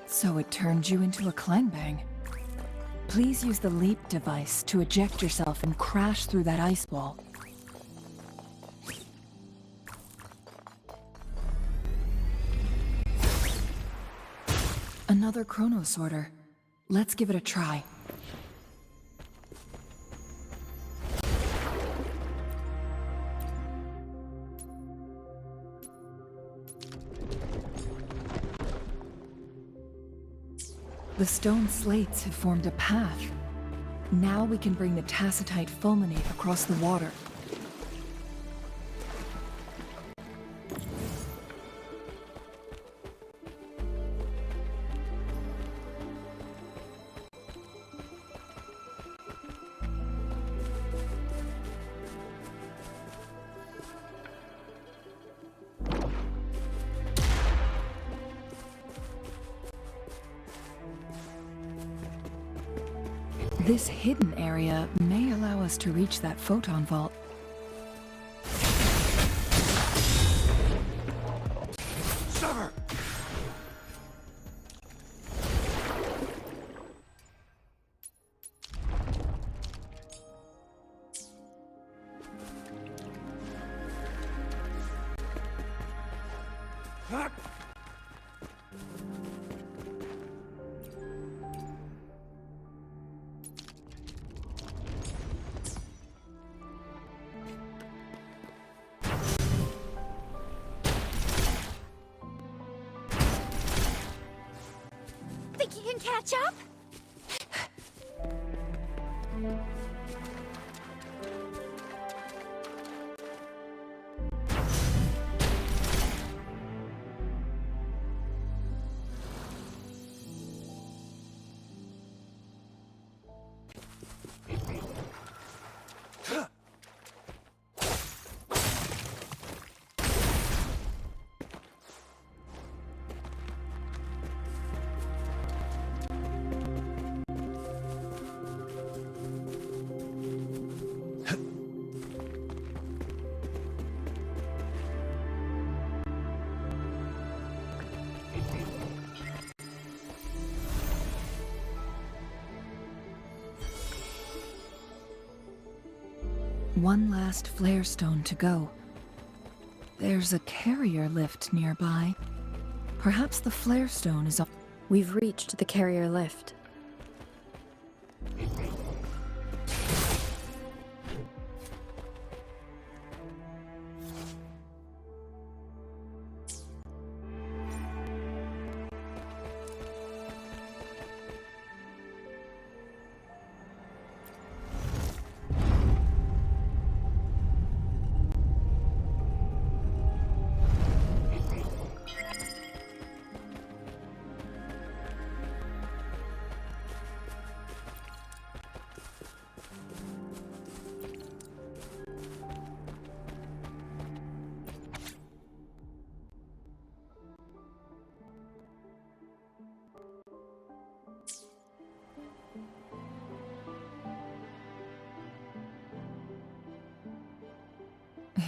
So it turned you into a clangbang. Please use the leap device to eject yourself and crash through that ice wall. Another chrono sorter. Let's give it a try. The stone slates have formed a path. Now we can bring the tacitite fulminate across the water. This hidden area may allow us to reach that photon vault. Sever! Think you can catch up? One last flare stone to go. There's a carrier lift nearby. Perhaps the flare stone is up. We've reached the carrier lift.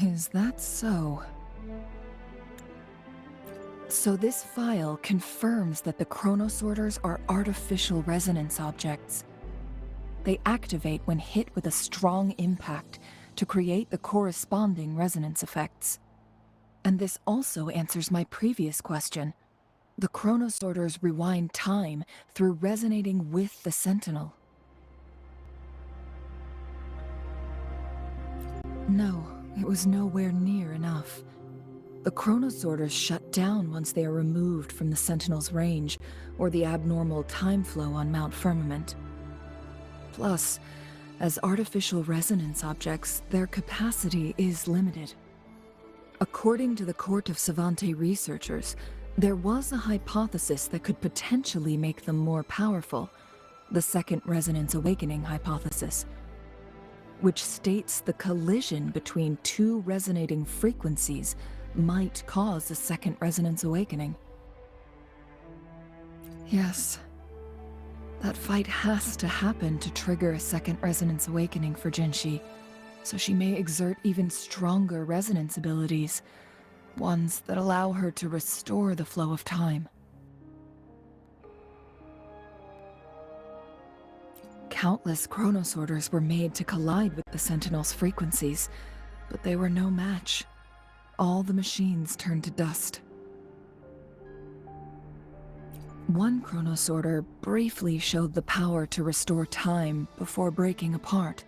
Is that so? So this file confirms that the chronosorters are artificial resonance objects. They activate when hit with a strong impact to create the corresponding resonance effects. And this also answers my previous question. The chronosorters rewind time through resonating with the sentinel. No, it was nowhere near enough. The chronosorters shut down once they are removed from the sentinel's range or the abnormal time flow on Mount Firmament. Plus, as artificial resonance objects, their capacity is limited. According to the Court of Savante researchers, there was a hypothesis that could potentially make them more powerful, the Second Resonance Awakening hypothesis, which states the collision between two resonating frequencies might cause a second resonance awakening. Yes, that fight has to happen to trigger a second resonance awakening for Jinshi, so she may exert even stronger resonance abilities, ones that allow her to restore the flow of time. Countless chronosorters were made to collide with the Sentinel's frequencies, but they were no match. All the machines turned to dust. One chronosorter briefly showed the power to restore time before breaking apart.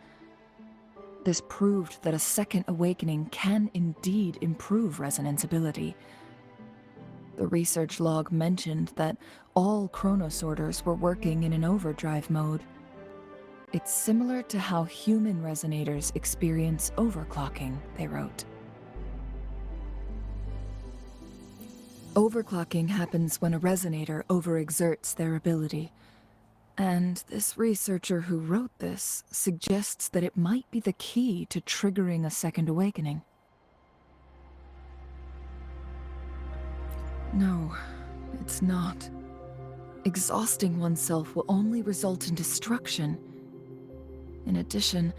This proved that a second awakening can indeed improve resonance ability. The research log mentioned that all chronosorters were working in an overdrive mode. It's similar to how human resonators experience overclocking, they wrote. Overclocking happens when a resonator overexerts their ability. And this researcher who wrote this suggests that it might be the key to triggering a second awakening. No, it's not. Exhausting oneself will only result in destruction. In addition,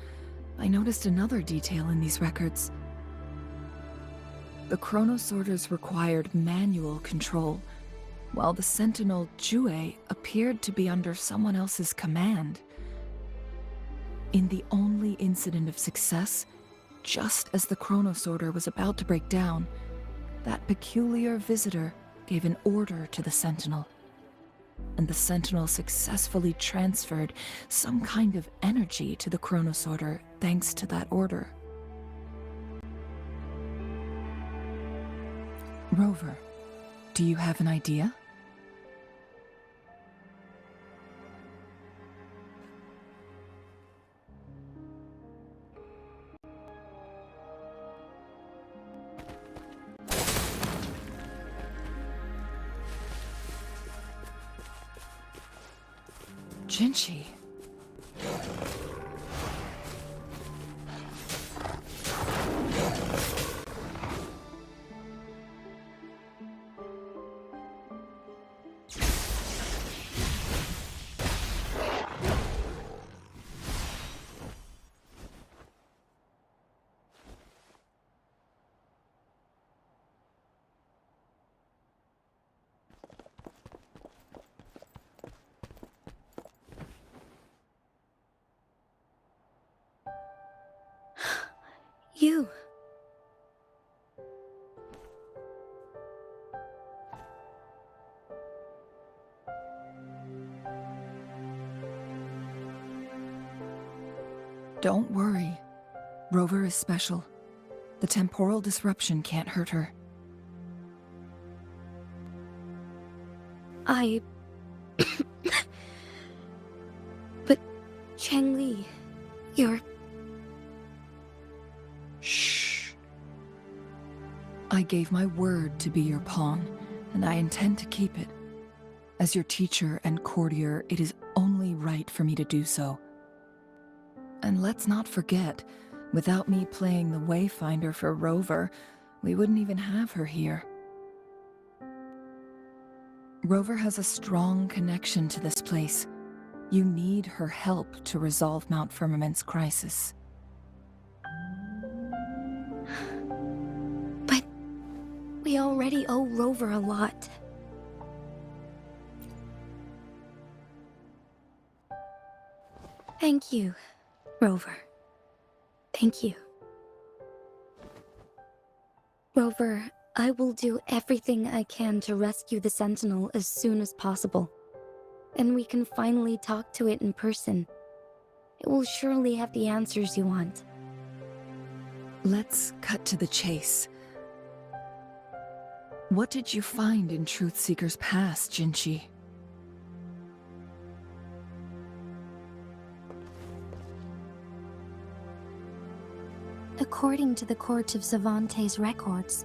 I noticed another detail in these records. The chronosorters required manual control, while the Sentinel Jue appeared to be under someone else's command. In the only incident of success, just as the chronosorter was about to break down, that peculiar visitor gave an order to the Sentinel. And the Sentinel successfully transferred some kind of energy to the chronosorter thanks to that order. Rover, do you have an idea? Jinchi. You. Don't worry. Rover is special. The temporal disruption can't hurt her. But Changli, you're... Shh. I gave my word to be your pawn, and I intend to keep it. As your teacher and courtier, it is only right for me to do so. And let's not forget, without me playing the Wayfinder for Rover, we wouldn't even have her here. Rover has a strong connection to this place. You need her help to resolve Mount Firmament's crisis. But we already owe Rover a lot. Thank you, Rover. Thank you. Rover, I will do everything I can to rescue the Sentinel as soon as possible. And we can finally talk to it in person. It will surely have the answers you want. Let's cut to the chase. What did you find in Truthseeker's past, Jinchi? According to the Court of Savante's records,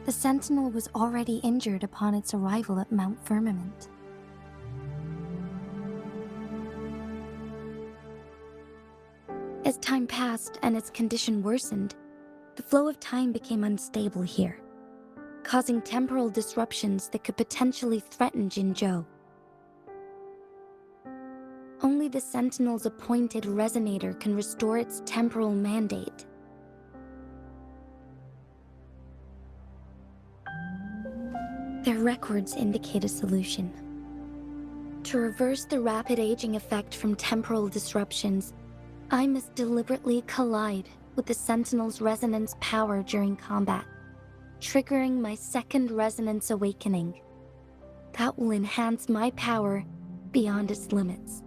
the Sentinel was already injured upon its arrival at Mount Firmament. As time passed and its condition worsened, the flow of time became unstable here, causing temporal disruptions that could potentially threaten Jinzhou. Only the Sentinel's appointed resonator can restore its temporal mandate. Their records indicate a solution. To reverse the rapid aging effect from temporal disruptions, I must deliberately collide with the Sentinel's resonance power during combat, triggering my second resonance awakening. That will enhance my power beyond its limits.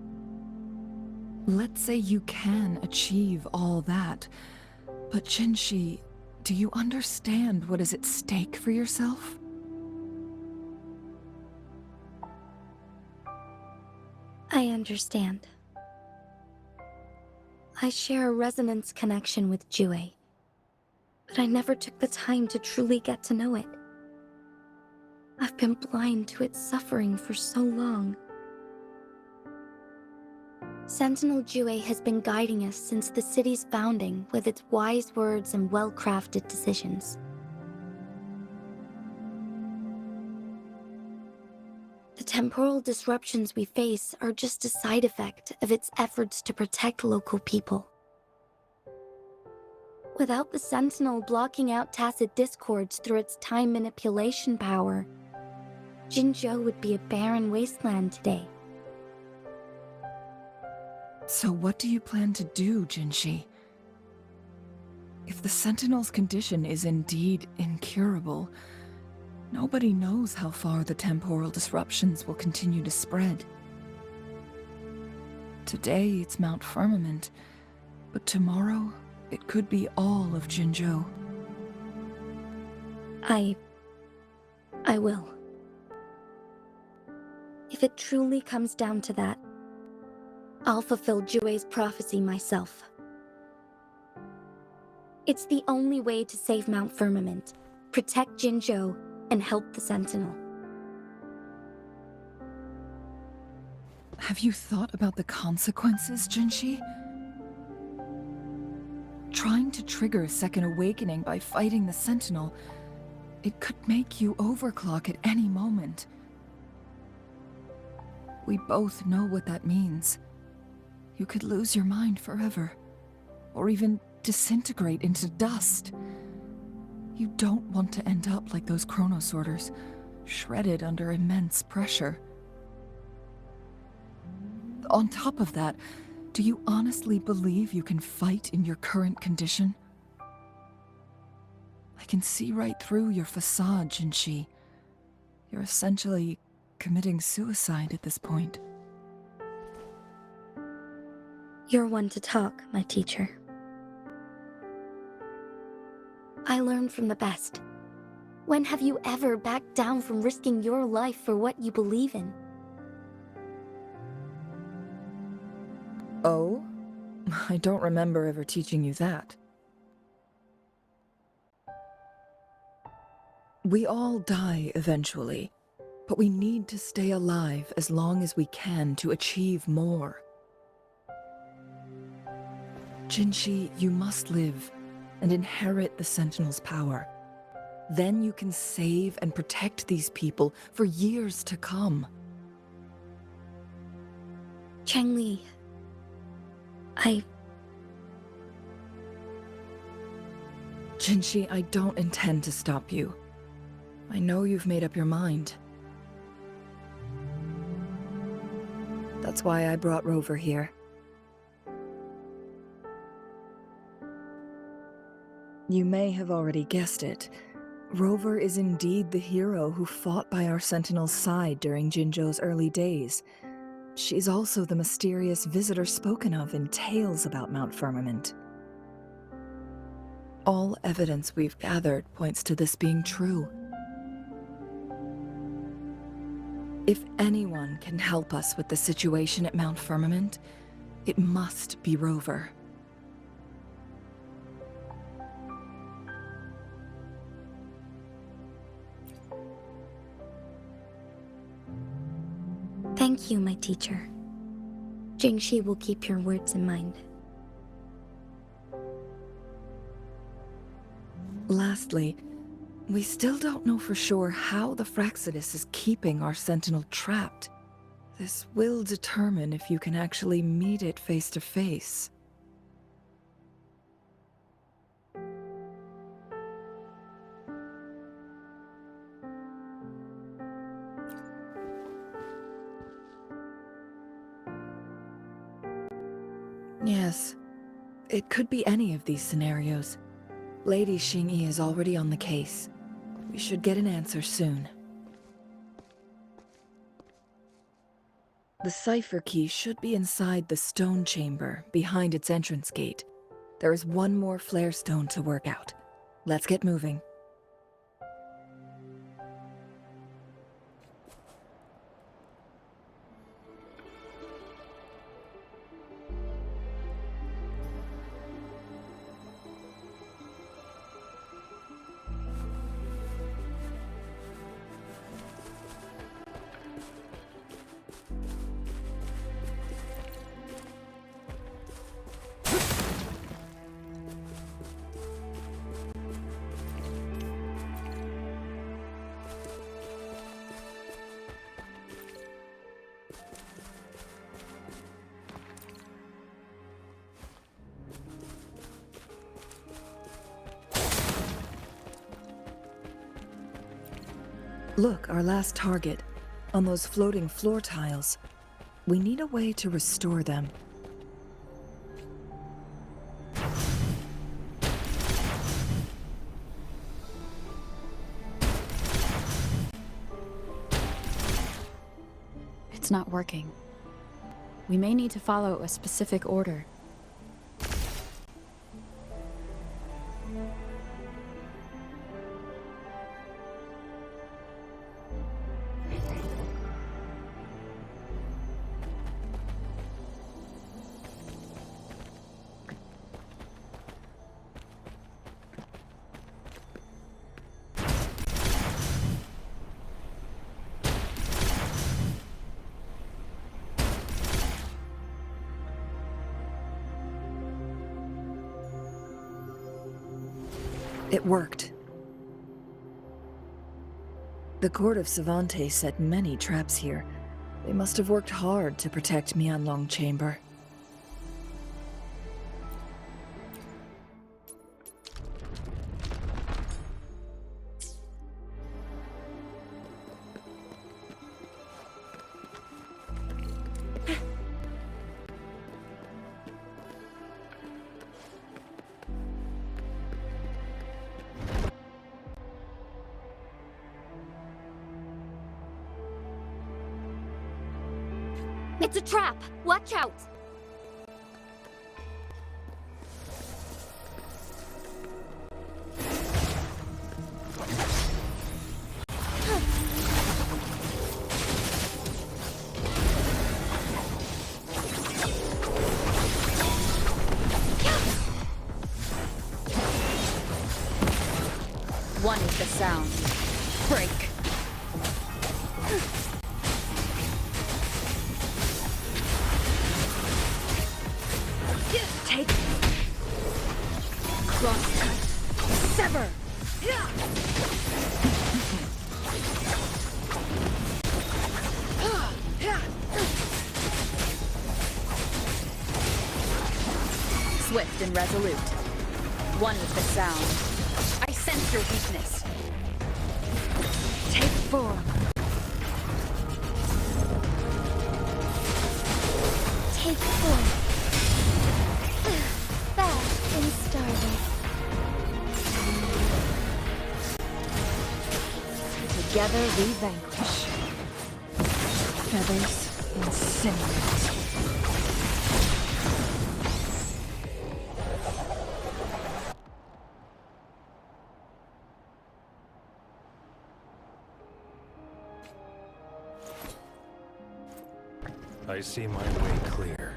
Let's say you can achieve all that, but Jinshi, do you understand what is at stake for yourself? I understand. I share a resonance connection with Jue, but I never took the time to truly get to know it. I've been blind to its suffering for so long. Sentinel Jue has been guiding us since the city's founding with its wise words and well-crafted decisions. The temporal disruptions we face are just a side effect of its efforts to protect local people. Without the Sentinel blocking out tacit discords through its time manipulation power, Jinzhou would be a barren wasteland today. So what do you plan to do, Jinshi? If the Sentinel's condition is indeed incurable, nobody knows how far the temporal disruptions will continue to spread. Today it's Mount Firmament, but tomorrow it could be all of Jinzhou. I will. If it truly comes down to that, I'll fulfill Jue's prophecy myself. It's the only way to save Mount Firmament, protect Jinzhou, and help the Sentinel. Have you thought about the consequences, Jinshi? Trying to trigger a second awakening by fighting the Sentinel, it could make you overclock at any moment. We both know what that means. You could lose your mind forever, or even disintegrate into dust. You don't want to end up like those chronosorters, shredded under immense pressure. On top of that, do you honestly believe you can fight in your current condition? I can see right through your facade, Jinshi. You're essentially committing suicide at this point. You're one to talk, my teacher. I learned from the best. When have you ever backed down from risking your life for what you believe in? Oh? I don't remember ever teaching you that. We all die eventually, but we need to stay alive as long as we can to achieve more. Jinshi, you must live and inherit the Sentinel's power. Then you can save and protect these people for years to come. Changli, Jinshi, I don't intend to stop you. I know you've made up your mind. That's why I brought Rover here. You may have already guessed it. Rover is indeed the hero who fought by our Sentinel's side during Jinzhou's early days. She's also the mysterious visitor spoken of in tales about Mount Firmament. All evidence we've gathered points to this being true. If anyone can help us with the situation at Mount Firmament, it must be Rover. thank you, my teacher. Jingxi will keep your words in mind. Lastly, we still don't know for sure how the Fraxidus is keeping our Sentinel trapped. This will determine if you can actually meet it face to face. It could be any of these scenarios. Lady Xingyi is already on the case. We should get an answer soon. The cipher key should be inside the stone chamber, behind its entrance gate. There is one more flare stone to work out. Let's get moving. Look, our last target, on those floating floor tiles. We need a way to restore them. It's not working. We may need to follow a specific order. It worked. The court of Savante set many traps here. They must have worked hard to protect Mianlong Chamber. It's a trap! Watch out! One is the sound. Break. Take... Cross-cut. Sever! Swift and resolute. One with the sound. I sense your weakness. Take form. Take form. Fast and startled. Together we vanquish. Feathers incinerate. I see my way clear.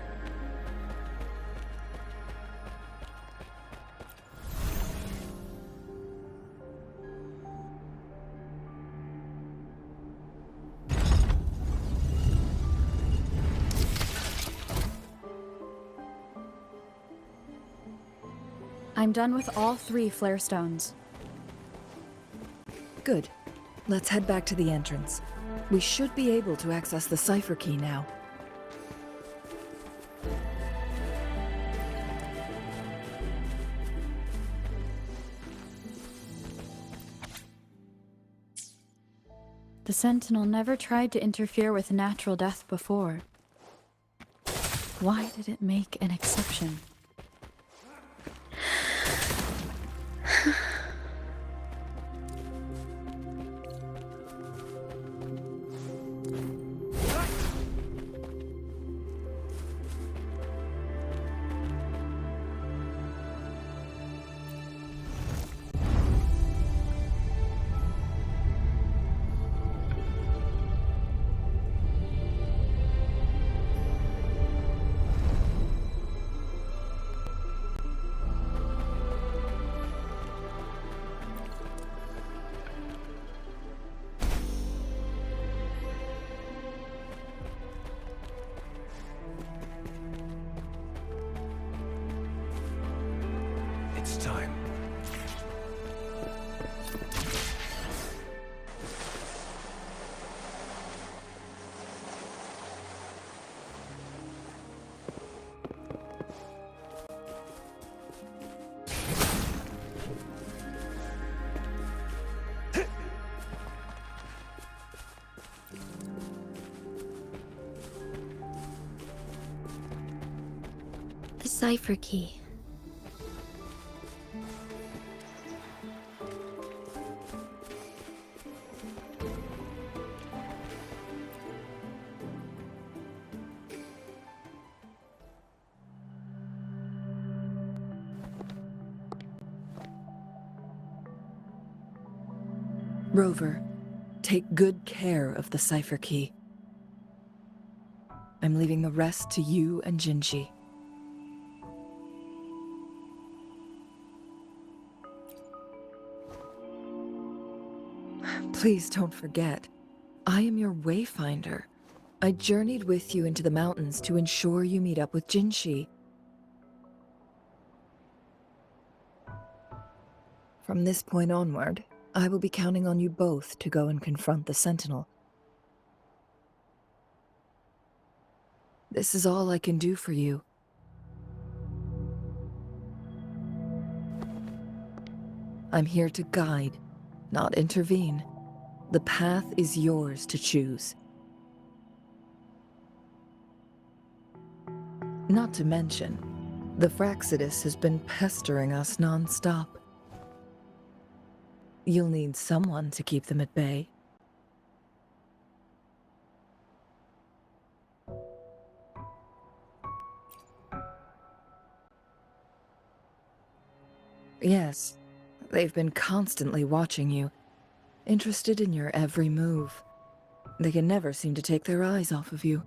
I'm done with all 3 flare stones. Good. Let's head back to the entrance. We should be able to access the cipher key now. The Sentinel never tried to interfere with natural death before. Why did it make an exception? time. The cipher key. Rover, take good care of the cipher key. I'm leaving the rest to you and Jinji. Please don't forget, I am your wayfinder. I journeyed with you into the mountains to ensure you meet up with Jinshi. From this point onward, I will be counting on you both to go and confront the Sentinel. This is all I can do for you. I'm here to guide, not intervene. The path is yours to choose. Not to mention, the Fraxidus has been pestering us non-stop. You'll need someone to keep them at bay. Yes, they've been constantly watching you, interested in your every move. They can never seem to take their eyes off of you.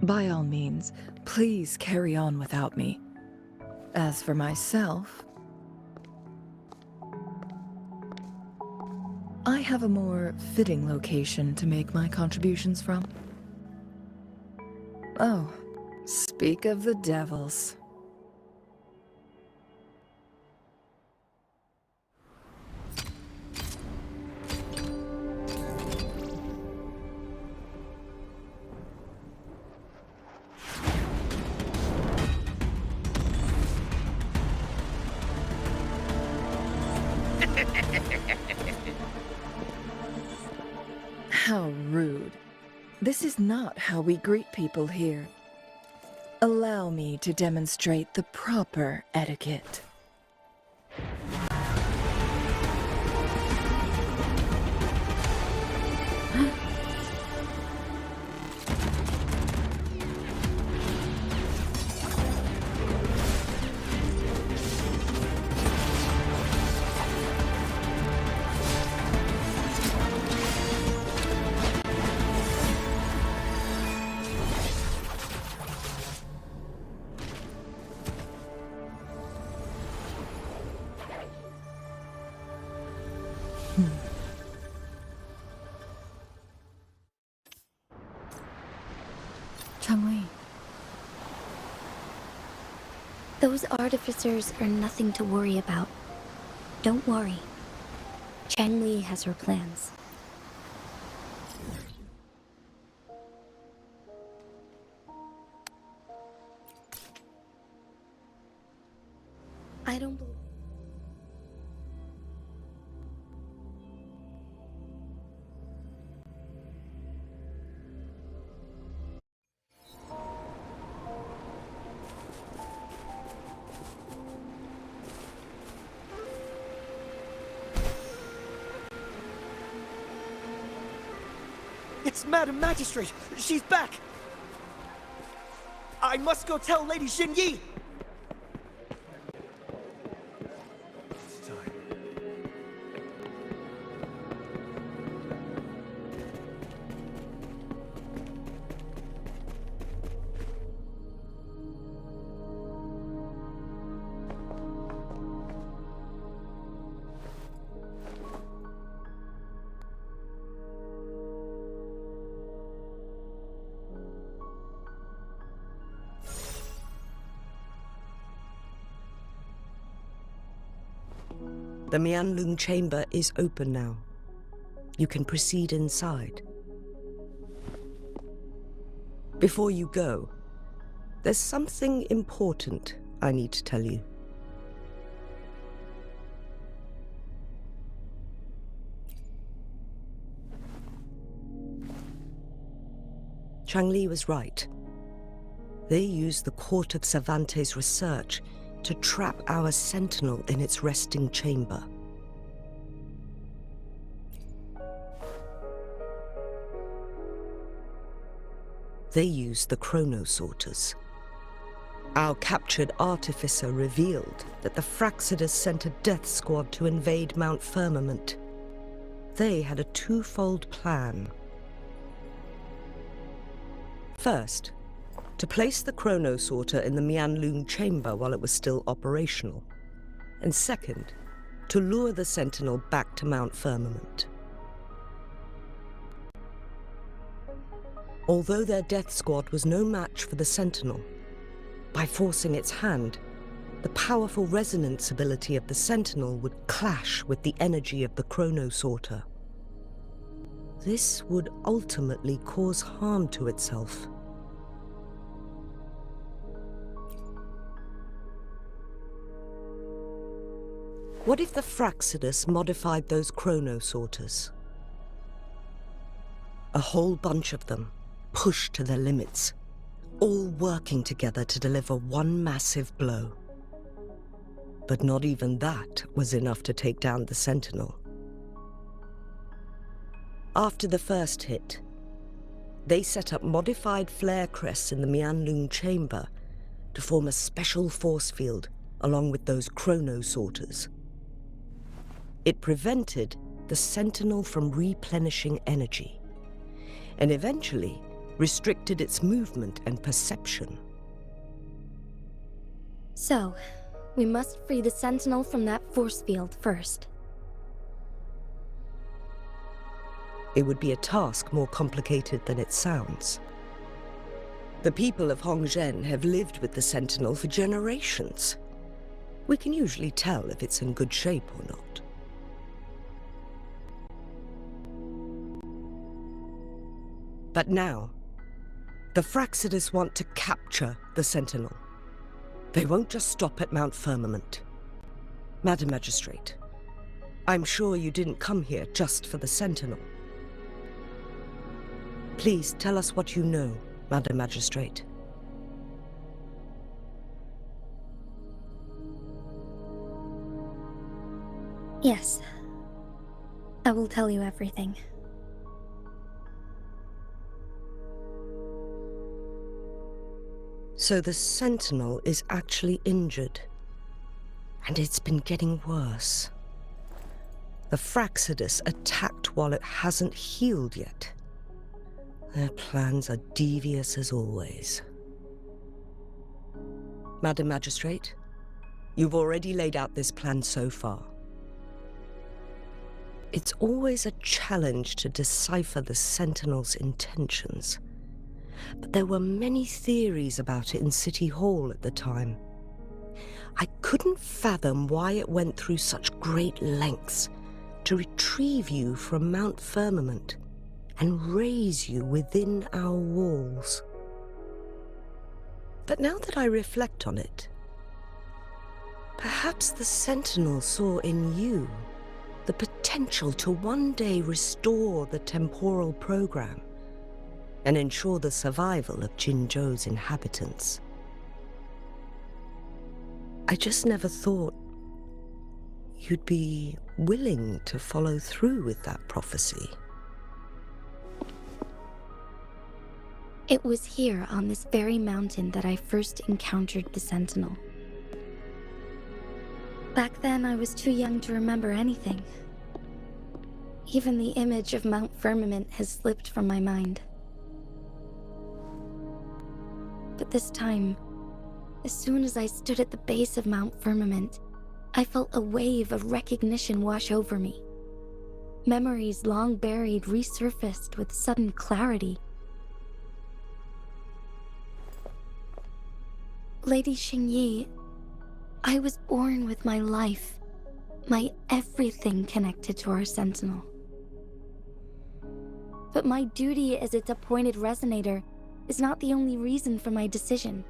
By all means, please carry on without me. As for myself, I have a more fitting location to make my contributions from. Oh, speak of the devils. How rude. This is not how we greet people here. Allow me to demonstrate the proper etiquette. Changli. Those artificers are nothing to worry about. Don't worry. Changli has her plans. I don't believe... It's Madam Magistrate! She's back! I must go tell Lady Xinyi! It's time. The Mianlung chamber is open now. You can proceed inside. Before you go, there's something important I need to tell you. Changli was right. They used the Court of Cervantes' research to trap our sentinel in its resting chamber. They used the chronosorters. Our captured artificer revealed that the Fraxidus sent a death squad to invade Mount Firmament. They had a twofold plan. First, to place the chronosorter in the Mianlung chamber while it was still operational. And second, to lure the sentinel back to Mount Firmament. Although their death squad was no match for the sentinel, by forcing its hand, the powerful resonance ability of the sentinel would clash with the energy of the chronosorter. This would ultimately cause harm to itself. What if the Fraxidus modified those chronosorters? A whole bunch of them, pushed to their limits, all working together to deliver one massive blow. But not even that was enough to take down the Sentinel. After the first hit, they set up modified flare crests in the Mianlung chamber to form a special force field along with those chronosorters. It prevented the Sentinel from replenishing energy, and eventually restricted its movement and perception. So, we must free the Sentinel from that force field first. It would be a task more complicated than it sounds. The people of Hongzhen have lived with the Sentinel for generations. We can usually tell if it's in good shape or not. But now, the Fraxidus want to capture the Sentinel. They won't just stop at Mount Firmament. Madam Magistrate, I'm sure you didn't come here just for the Sentinel. Please tell us what you know, Madam Magistrate. Yes. I will tell you everything. So the Sentinel is actually injured. And it's been getting worse. The Fraxidus attacked while it hasn't healed yet. Their plans are devious as always. Madam Magistrate, you've already laid out this plan so far. It's always a challenge to decipher the Sentinel's intentions. But there were many theories about it in City Hall at the time. I couldn't fathom why it went through such great lengths to retrieve you from Mount Firmament and raise you within our walls. But now that I reflect on it, perhaps the Sentinel saw in you the potential to one day restore the temporal program and ensure the survival of Jinzhou's inhabitants. I just never thought you'd be willing to follow through with that prophecy. It was here on this very mountain that I first encountered the Sentinel. Back then, I was too young to remember anything. Even the image of Mount Firmament has slipped from my mind. But this time, as soon as I stood at the base of Mount Firmament, I felt a wave of recognition wash over me. Memories long buried resurfaced with sudden clarity. Lady Xingyi, I was born with my life, my everything connected to our sentinel. But my duty as its appointed resonator is not the only reason for my decision.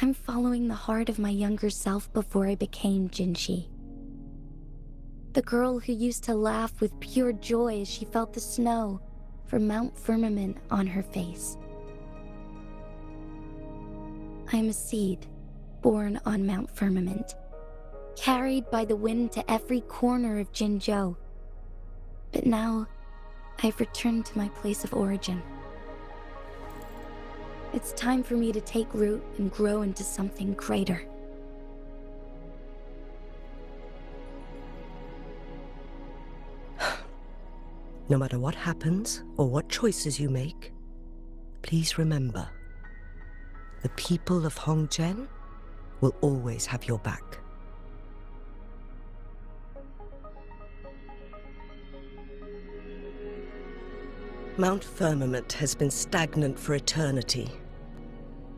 I'm following the heart of my younger self before I became Jinshi. The girl who used to laugh with pure joy as she felt the snow from Mount Firmament on her face. I am a seed born on Mount Firmament, carried by the wind to every corner of Jinzhou. But now, I've returned to my place of origin. It's time for me to take root and grow into something greater. No matter what happens or what choices you make, please remember, the people of Hongzhen will always have your back. Mount Firmament has been stagnant for eternity.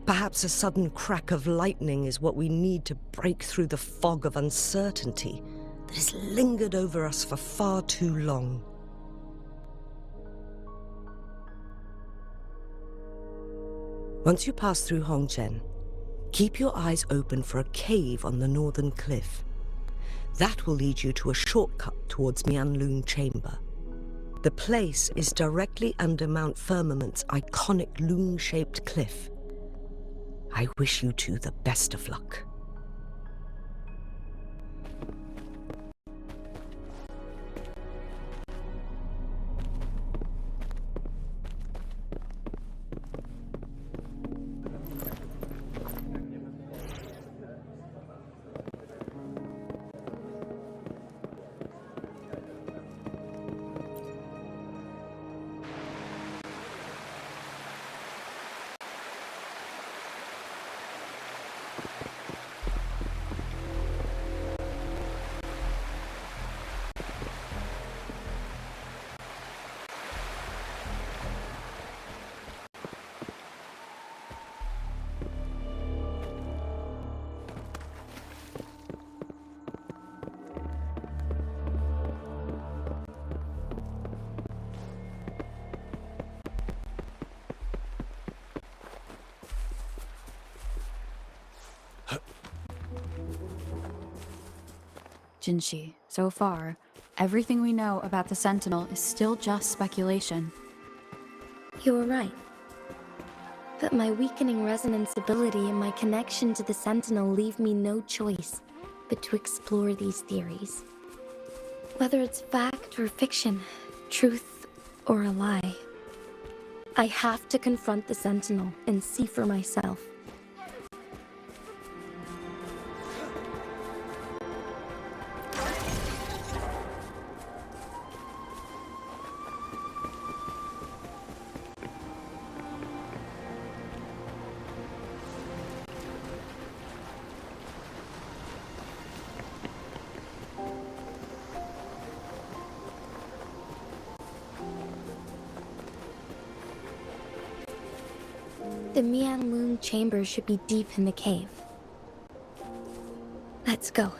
Perhaps a sudden crack of lightning is what we need to break through the fog of uncertainty that has lingered over us for far too long. Once you pass through Hongzhen, keep your eyes open for a cave on the northern cliff. That will lead you to a shortcut towards Mianlun Chamber. The place is directly under Mount Firmament's iconic loon-shaped cliff. I wish you two the best of luck. Jinshi, so far, everything we know about the Sentinel is still just speculation. You were right. But my weakening resonance ability and my connection to the Sentinel leave me no choice but to explore these theories. Whether it's fact or fiction, truth or a lie, I have to confront the Sentinel and see for myself. The Mianlun chamber should be deep in the cave. Let's go.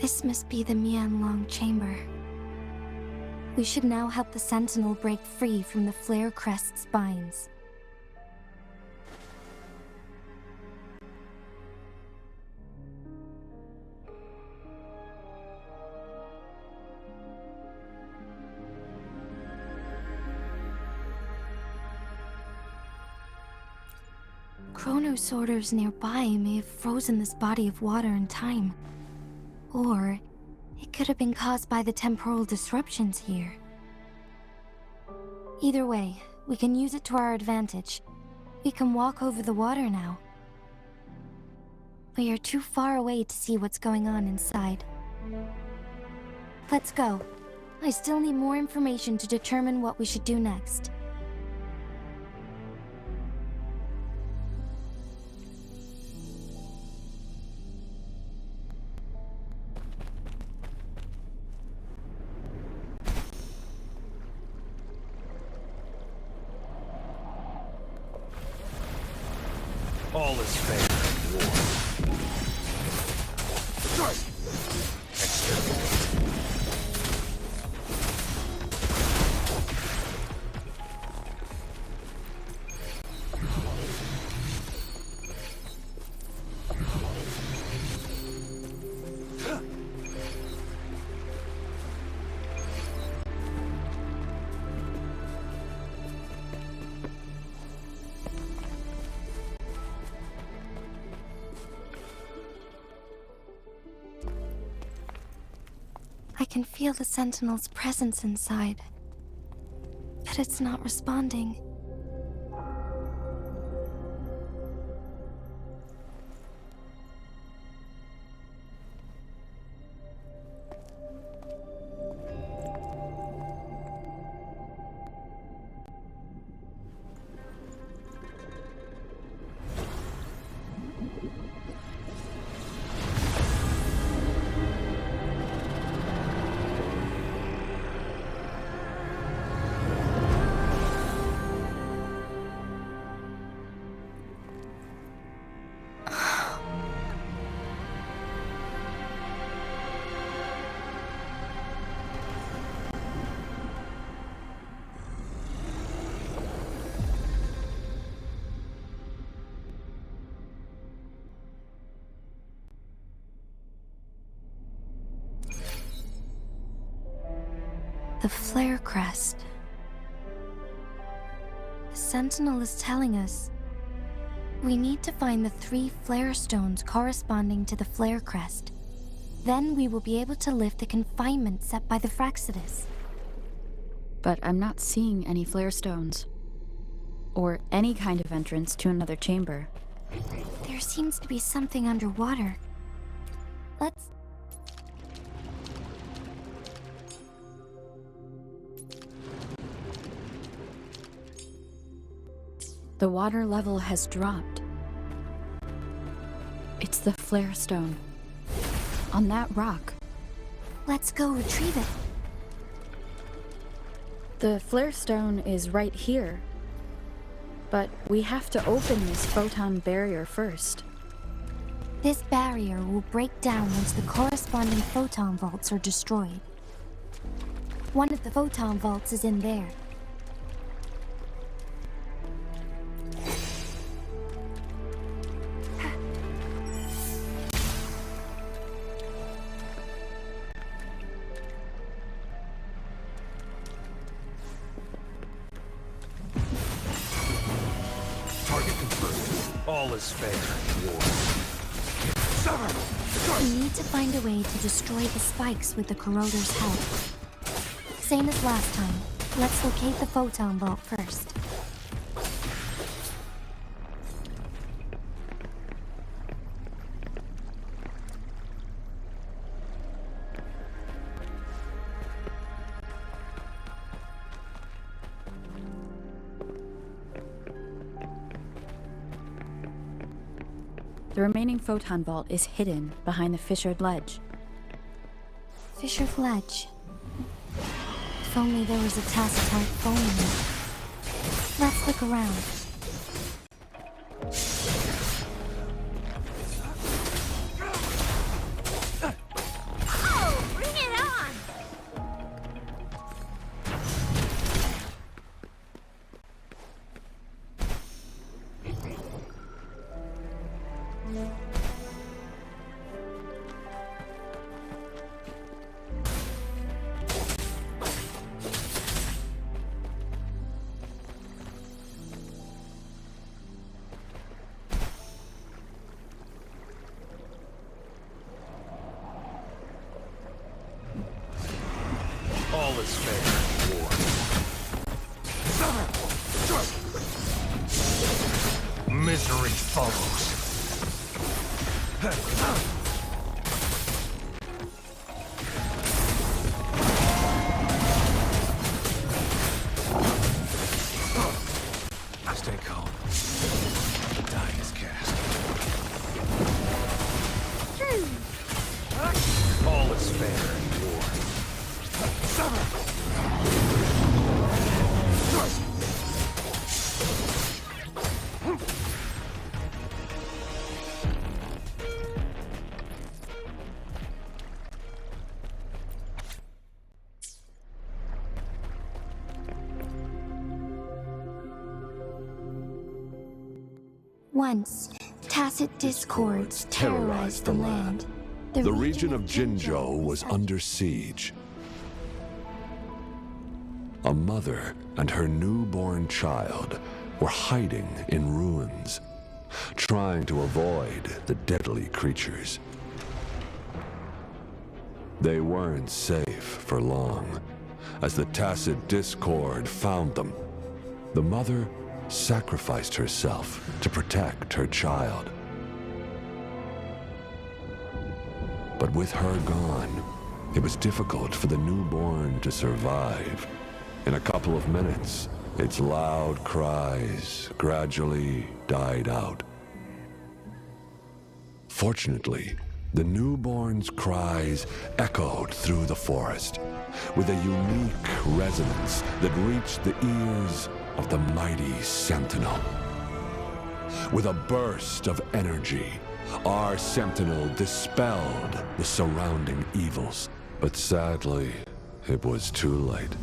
This must be the Mianlong chamber. We should now help the Sentinel break free from the Flare Crest's binds. Chronosorters nearby may have frozen this body of water in time. Or it could have been caused by the temporal disruptions here. Either way, we can use it to our advantage. We can walk over the water now. We are too far away to see what's going on inside. Let's go. I still need more information to determine what we should do next. All is fair in war. I can feel the Sentinel's presence inside, but it's not responding. The Flare Crest. The Sentinel is telling us we need to find the 3 flare stones corresponding to the Flare Crest. Then we will be able to lift the confinement set by the Fraxidus. But I'm not seeing any flare stones. Or any kind of entrance to another chamber. There seems to be something underwater. Let's... The water level has dropped. It's the flare stone. On that rock. Let's go retrieve it. The flare stone is right here. But we have to open this photon barrier first. This barrier will break down once the corresponding photon vaults are destroyed. One of the photon vaults is in there. Target confirmed. All is fair in war. We need to find a way to destroy the spikes with the corroder's help. Same as last time. Let's locate the photon vault first. The remaining photon vault is hidden behind the fissured ledge. Fissured ledge. If only there was a tacitite phone in it. Let's look around. is fair in war. Misery follows. Stay calm. The die is cast. All is fair in war. Once, tacit discords terrorized the land. The region of Jinzhou was under siege. A mother and her newborn child were hiding in ruins, trying to avoid the deadly creatures. They weren't safe for long, as the tacit discord found them. The mother sacrificed herself to protect her child. But with her gone, it was difficult for the newborn to survive. In a couple of minutes, its loud cries gradually died out. Fortunately, the newborn's cries echoed through the forest with a unique resonance that reached the ears of the mighty Sentinel. With a burst of energy, our Sentinel dispelled the surrounding evils. But sadly, it was too late.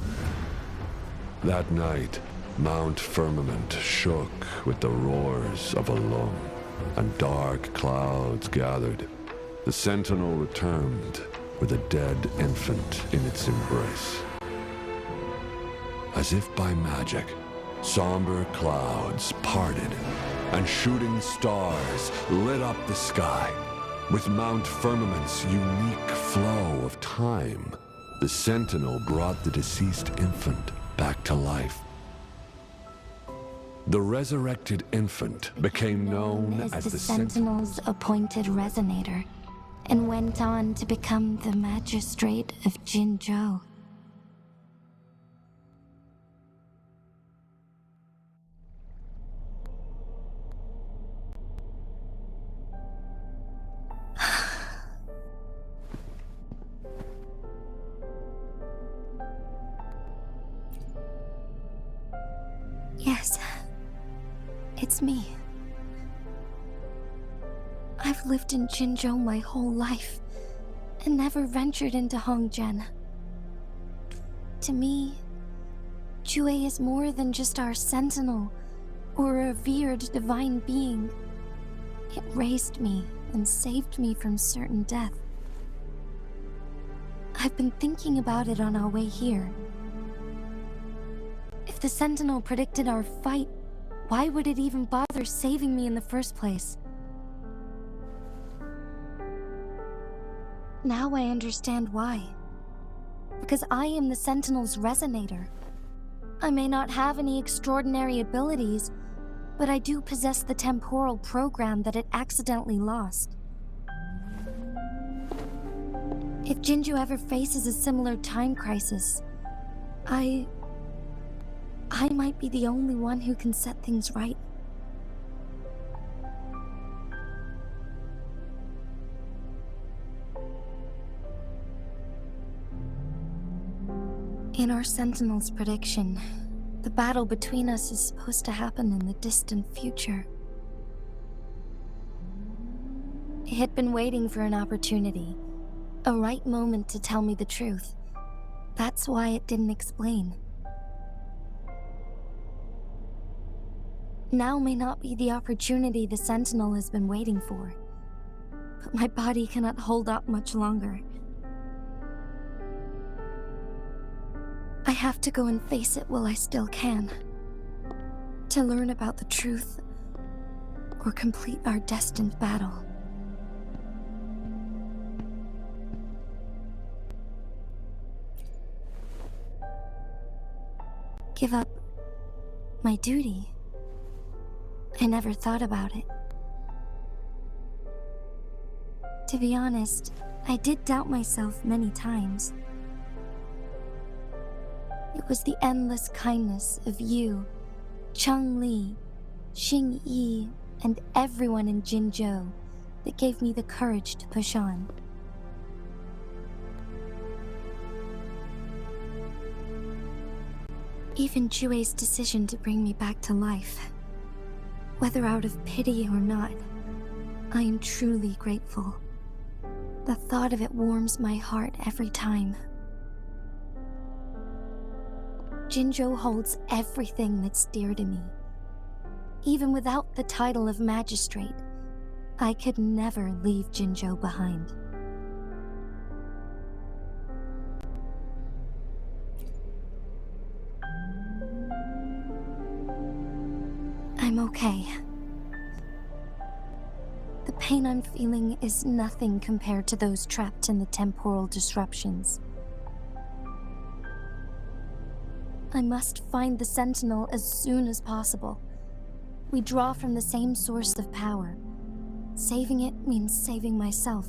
That night, Mount Firmament shook with the roars of a lung, and dark clouds gathered. The Sentinel returned with a dead infant in its embrace. As if by magic, somber clouds parted, and shooting stars lit up the sky. With Mount Firmament's unique flow of time, the Sentinel brought the deceased infant back to life. The resurrected infant became known as the Sentinel's appointed resonator, and went on to become the magistrate of Jinzhou. Yes, it's me. I've lived in Jinzhou my whole life, and never ventured into Hongjian. To me, Jue is more than just our sentinel, or a revered divine being. It raised me and saved me from certain death. I've been thinking about it on our way here. If the Sentinel predicted our fight, why would it even bother saving me in the first place? Now I understand why. Because I am the Sentinel's resonator. I may not have any extraordinary abilities, but I do possess the temporal program that it accidentally lost. If Jinzhou ever faces a similar time crisis, I might be the only one who can set things right. In our Sentinel's prediction, the battle between us is supposed to happen in the distant future. It had been waiting for an opportunity, a right moment to tell me the truth. That's why it didn't explain. Now may not be the opportunity the Sentinel has been waiting for, but my body cannot hold up much longer. I have to go and face it while I still can, to learn about the truth, or complete our destined battle. give up my duty. I never thought about it. To be honest, I did doubt myself many times. It was the endless kindness of you, Changli, Xingyi, and everyone in Jinzhou that gave me the courage to push on. Even Jue's decision to bring me back to life, whether out of pity or not, I am truly grateful. The thought of it warms my heart every time. Jinzhou holds everything that's dear to me. Even without the title of magistrate, I could never leave Jinzhou behind. I'm okay. The pain I'm feeling is nothing compared to those trapped in the temporal disruptions. I must find the Sentinel as soon as possible. We draw from the same source of power. Saving it means saving myself.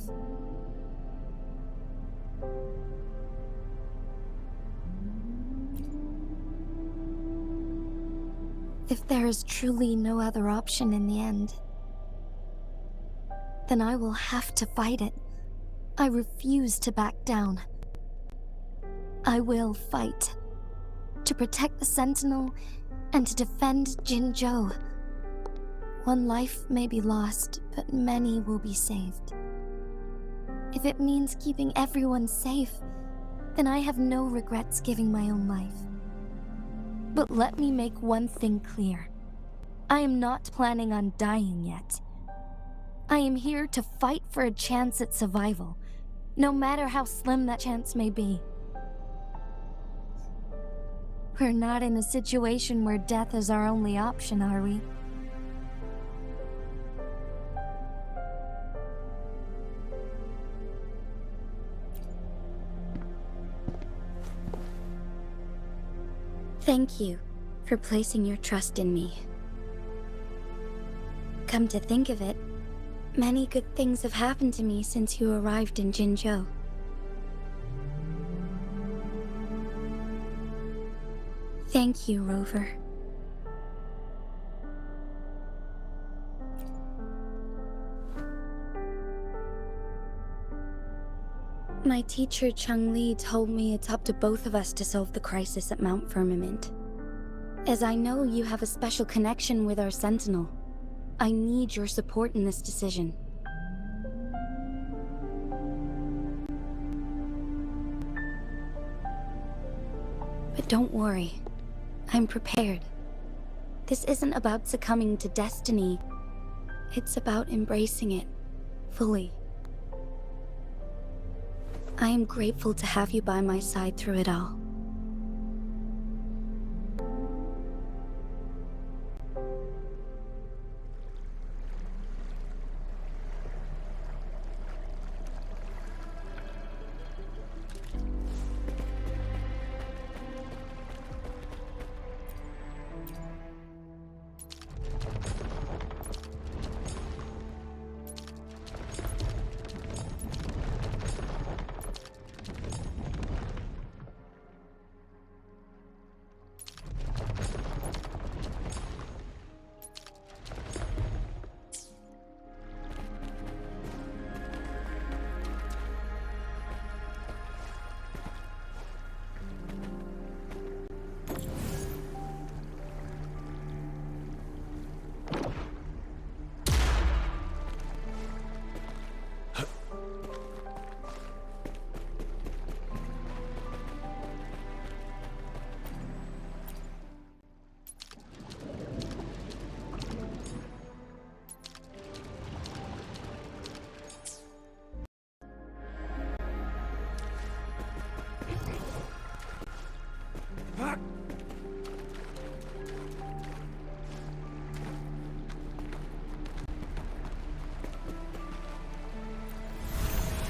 If there is truly no other option in the end, then I will have to fight it. I refuse to back down. I will fight. To protect the Sentinel and to defend Jinzhou. One life may be lost, but many will be saved. If it means keeping everyone safe, then I have no regrets giving my own life. But let me make one thing clear. I am not planning on dying yet. I am here to fight for a chance at survival, no matter how slim that chance may be. We're not in a situation where death is our only option, are we? Thank you for placing your trust in me. Come to think of it, many good things have happened to me since you arrived in Jinzhou. Thank you, Rover. My teacher Changli told me it's up to both of us to solve the crisis at Mount Firmament. As I know you have a special connection with our Sentinel, I need your support in this decision. But don't worry, I'm prepared. This isn't about succumbing to destiny, it's about embracing it fully. I am grateful to have you by my side through it all.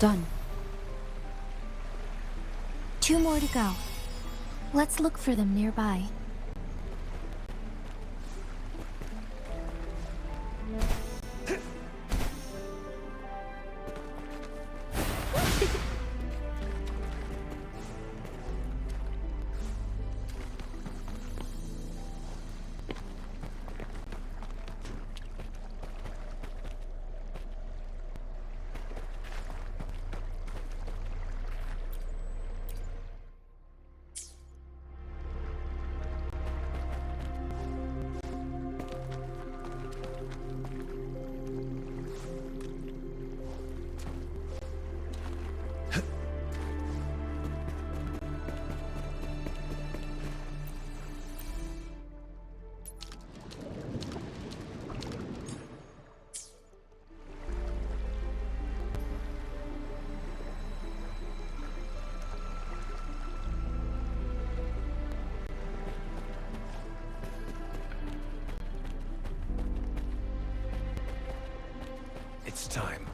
Done. 2 more to go. Let's look for them nearby. It's time.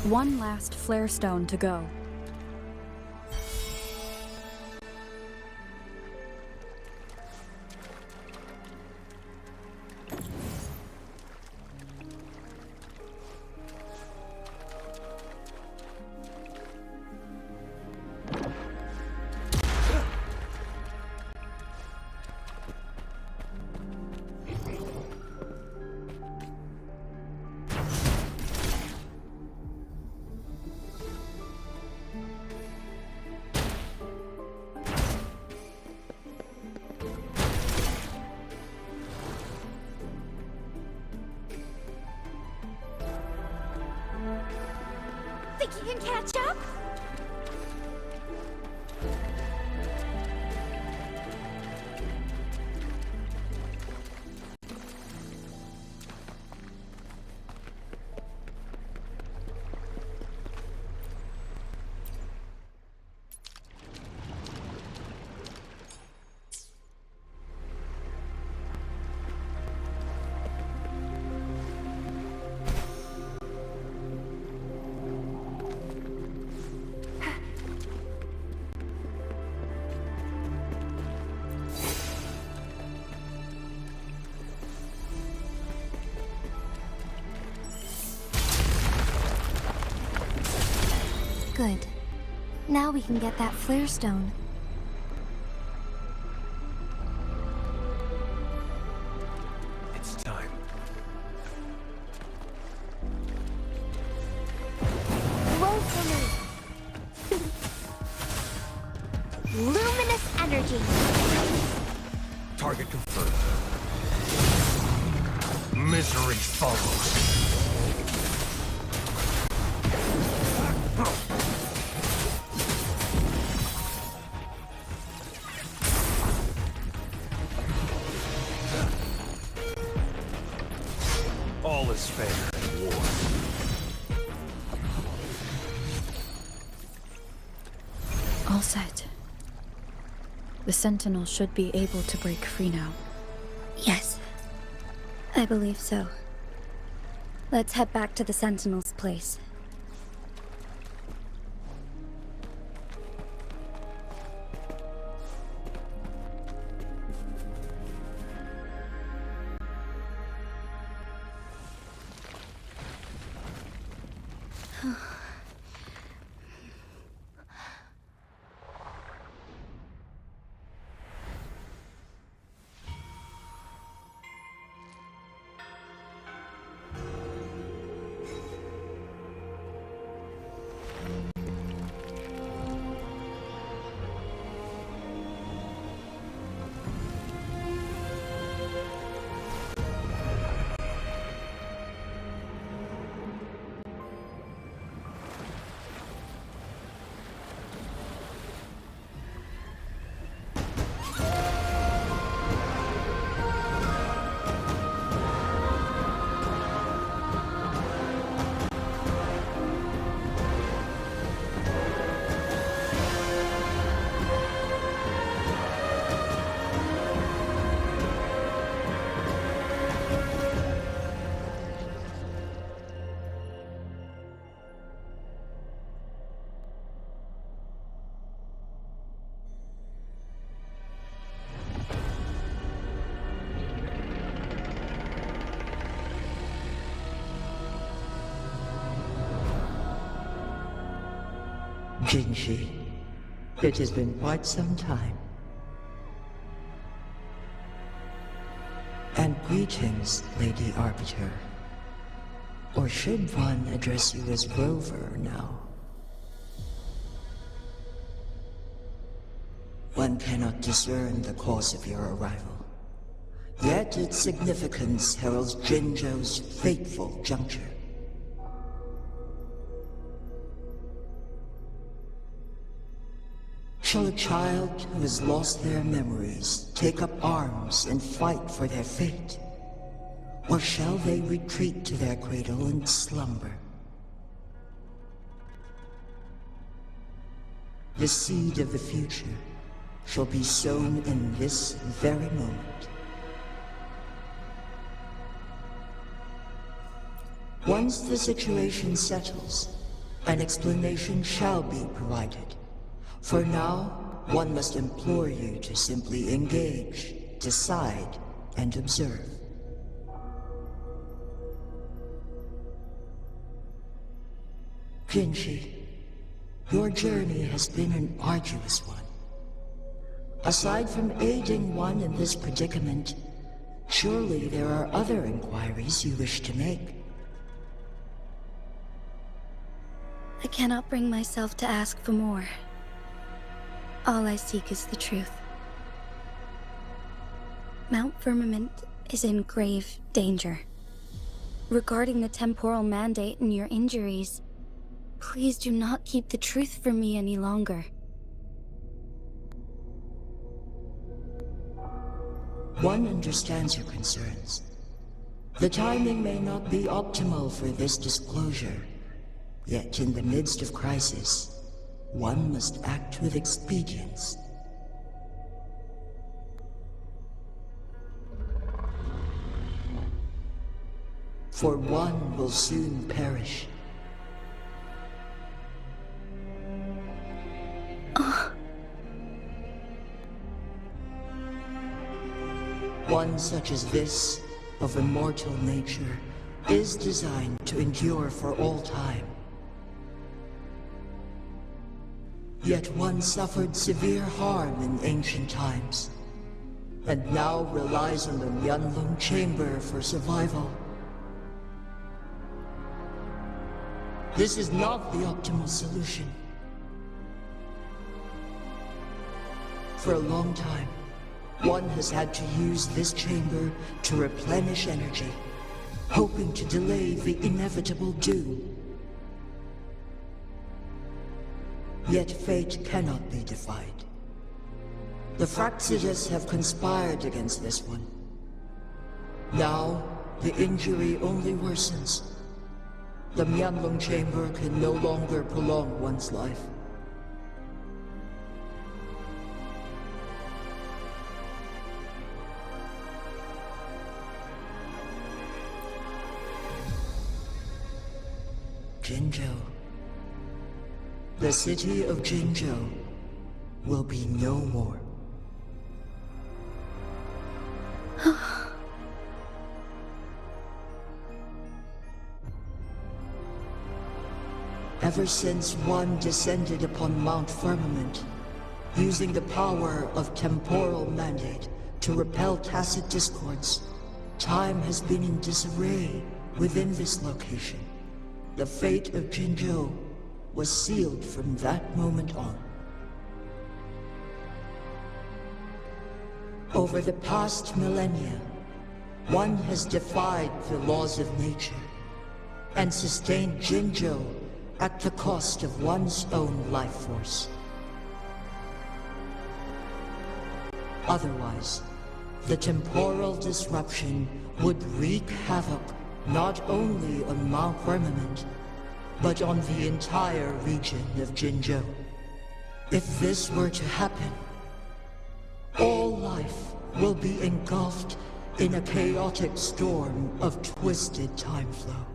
One last flare stone to go. Think you can catch up? Good. Now we can get that flare stone. It's time. Woefully! Luminous energy! Target confirmed. Misery follows. All is fair in war. All set. The Sentinel should be able to break free now. Yes. I believe so. Let's head back to the Sentinel's place. Jinshi, it has been quite some time. And greetings, Lady Arbiter. Or should one address you as Rover now? One cannot discern the cause of your arrival. Yet its significance heralds Jinzhou's fateful juncture. Shall a child who has lost their memories take up arms and fight for their fate? Or shall they retreat to their cradle and slumber? The seed of the future shall be sown in this very moment. Once the situation settles, an explanation shall be provided. For now, one must implore you to simply engage, decide, and observe. Jinji, your journey has been an arduous one. Aside from aiding one in this predicament, surely there are other inquiries you wish to make. I cannot bring myself to ask for more. All I seek is the truth. Mount Firmament is in grave danger. Regarding the temporal mandate and your injuries, please do not keep the truth from me any longer. One understands your concerns. The timing may not be optimal for this disclosure, yet in the midst of crisis, one must act with expedience. For one will soon perish. One such as this, of immortal nature, is designed to endure for all time. Yet one suffered severe harm in ancient times, and now relies on the Myanlung chamber for survival. This is not the optimal solution. For a long time, one has had to use this chamber to replenish energy, hoping to delay the inevitable doom. Yet fate cannot be defied. The Fraxidas have conspired against this one. Now, the injury only worsens. The Myanlung chamber can no longer prolong one's life. Jinzhou. The city of Jinzhou will be no more. Ever since one descended upon Mount Firmament, using the power of temporal mandate to repel tacit discords, time has been in disarray within this location. The fate of Jinzhou was sealed from that moment on. Over the past millennia, one has defied the laws of nature and sustained Jinzhou at the cost of one's own life force. Otherwise, the temporal disruption would wreak havoc not only on Mount Firmament, but on the entire region of Jinzhou. If this were to happen, all life will be engulfed in a chaotic storm of twisted time flow.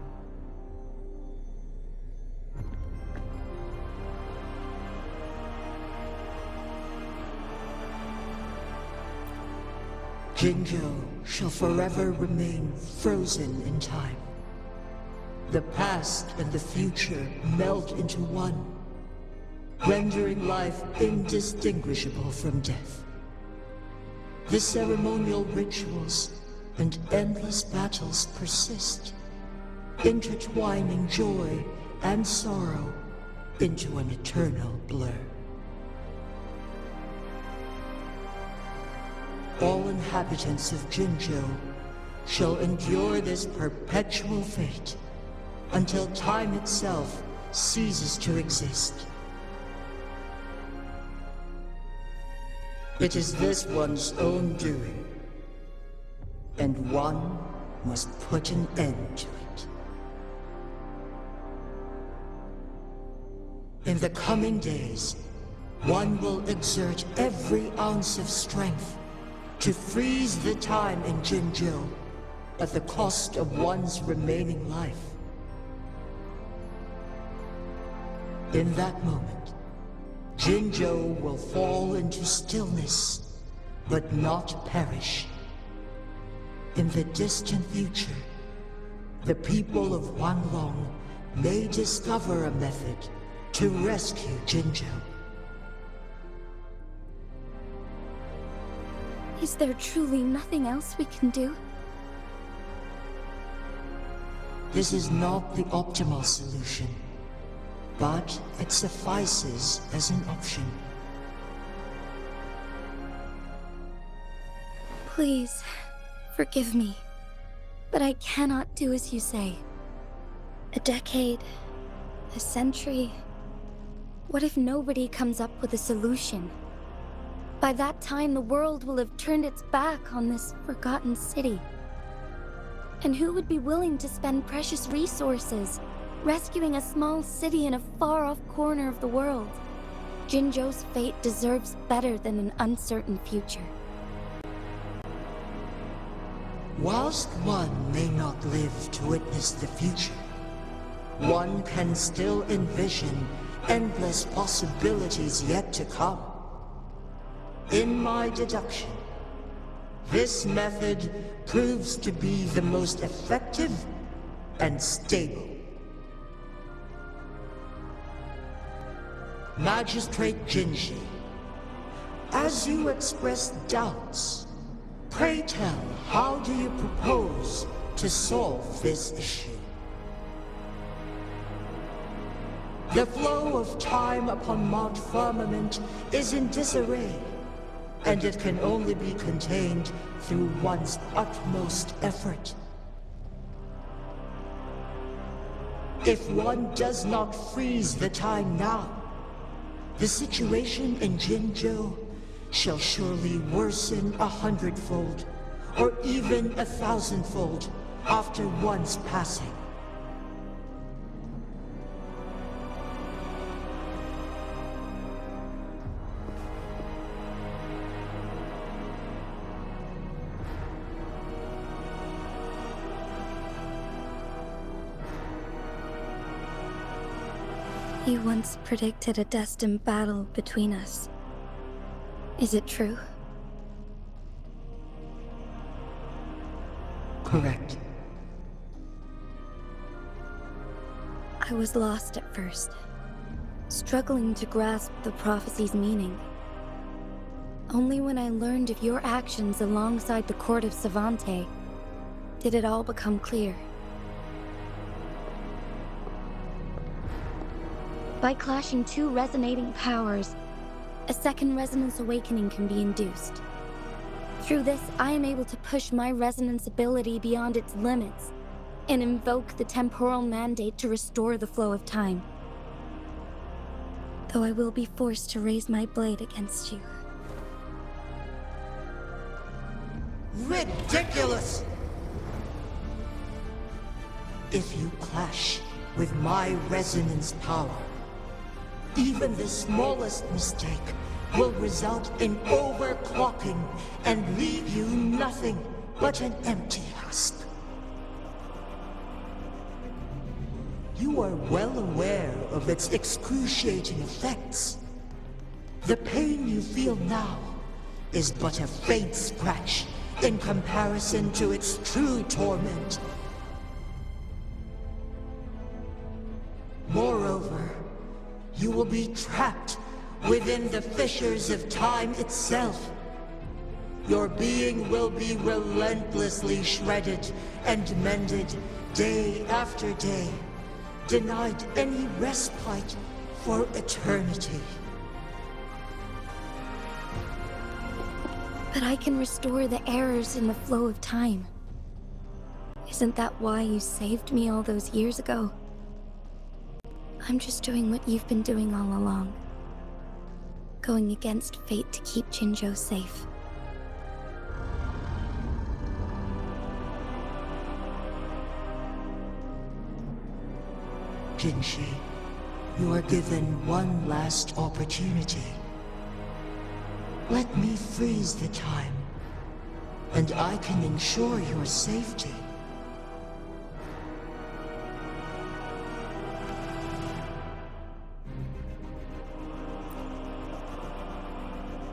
Jinzhou shall forever remain frozen in time. The past and the future melt into one, rendering life indistinguishable from death. The ceremonial rituals and endless battles persist, intertwining joy and sorrow into an eternal blur. All inhabitants of Jinzhou shall endure this perpetual fate until time itself ceases to exist. It is this one's own doing, and one must put an end to it. In the coming days, one will exert every ounce of strength to freeze the time in Jinzhou at the cost of one's remaining life. In that moment, Jinzhou will fall into stillness, but not perish. In the distant future, the people of Wanglong may discover a method to rescue Jinzhou. Is there truly nothing else we can do? This is not the optimal solution, but it suffices as an option. Please, forgive me, but I cannot do as you say. A decade, a century. What if nobody comes up with a solution? By that time, the world will have turned its back on this forgotten city. And who would be willing to spend precious resources rescuing a small city in a far-off corner of the world? Jinzhou's fate deserves better than an uncertain future. Whilst one may not live to witness the future, one can still envision endless possibilities yet to come. In my deduction, this method proves to be the most effective and stable. Magistrate Jinji, as you express doubts, pray tell, how do you propose to solve this issue? The flow of time upon Mount Firmament is in disarray, and it can only be contained through one's utmost effort. If one does not freeze the time now, the situation in Jinzhou shall surely worsen 100-fold, or even 1,000-fold, after one's passing. You once predicted a destined battle between us. Is it true? Correct. I was lost at first, struggling to grasp the prophecy's meaning. Only when I learned of your actions alongside the court of Savante did it all become clear. By clashing two resonating powers, a second resonance awakening can be induced. Through this, I am able to push my resonance ability beyond its limits and invoke the temporal mandate to restore the flow of time. Though I will be forced to raise my blade against you. Ridiculous! If you clash with my resonance power, even the smallest mistake will result in overclocking and leave you nothing but an empty husk. You are well aware of its excruciating effects. The pain you feel now is but a faint scratch in comparison to its true torment. Moreover, you will be trapped within the fissures of time itself. Your being will be relentlessly shredded and mended day after day, denied any respite for eternity. But I can restore the errors in the flow of time. Isn't that why you saved me all those years ago? I'm just doing what you've been doing all along. Going against fate to keep Jinzhou safe. Jinshi, you are given one last opportunity. Let me freeze the time, and I can ensure your safety.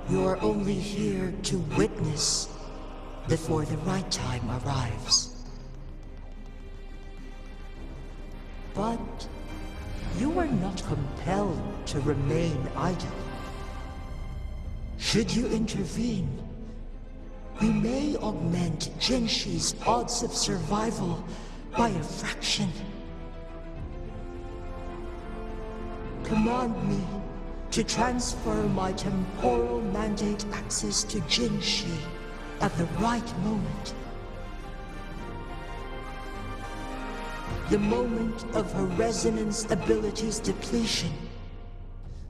You're only here to witness before the right time arrives. But you are not compelled to remain idle. Should you intervene, we may augment Jinshi's odds of survival by a fraction. Command me to transfer my temporal mandate access to Jinshi at the right moment. The moment of her resonance ability's depletion,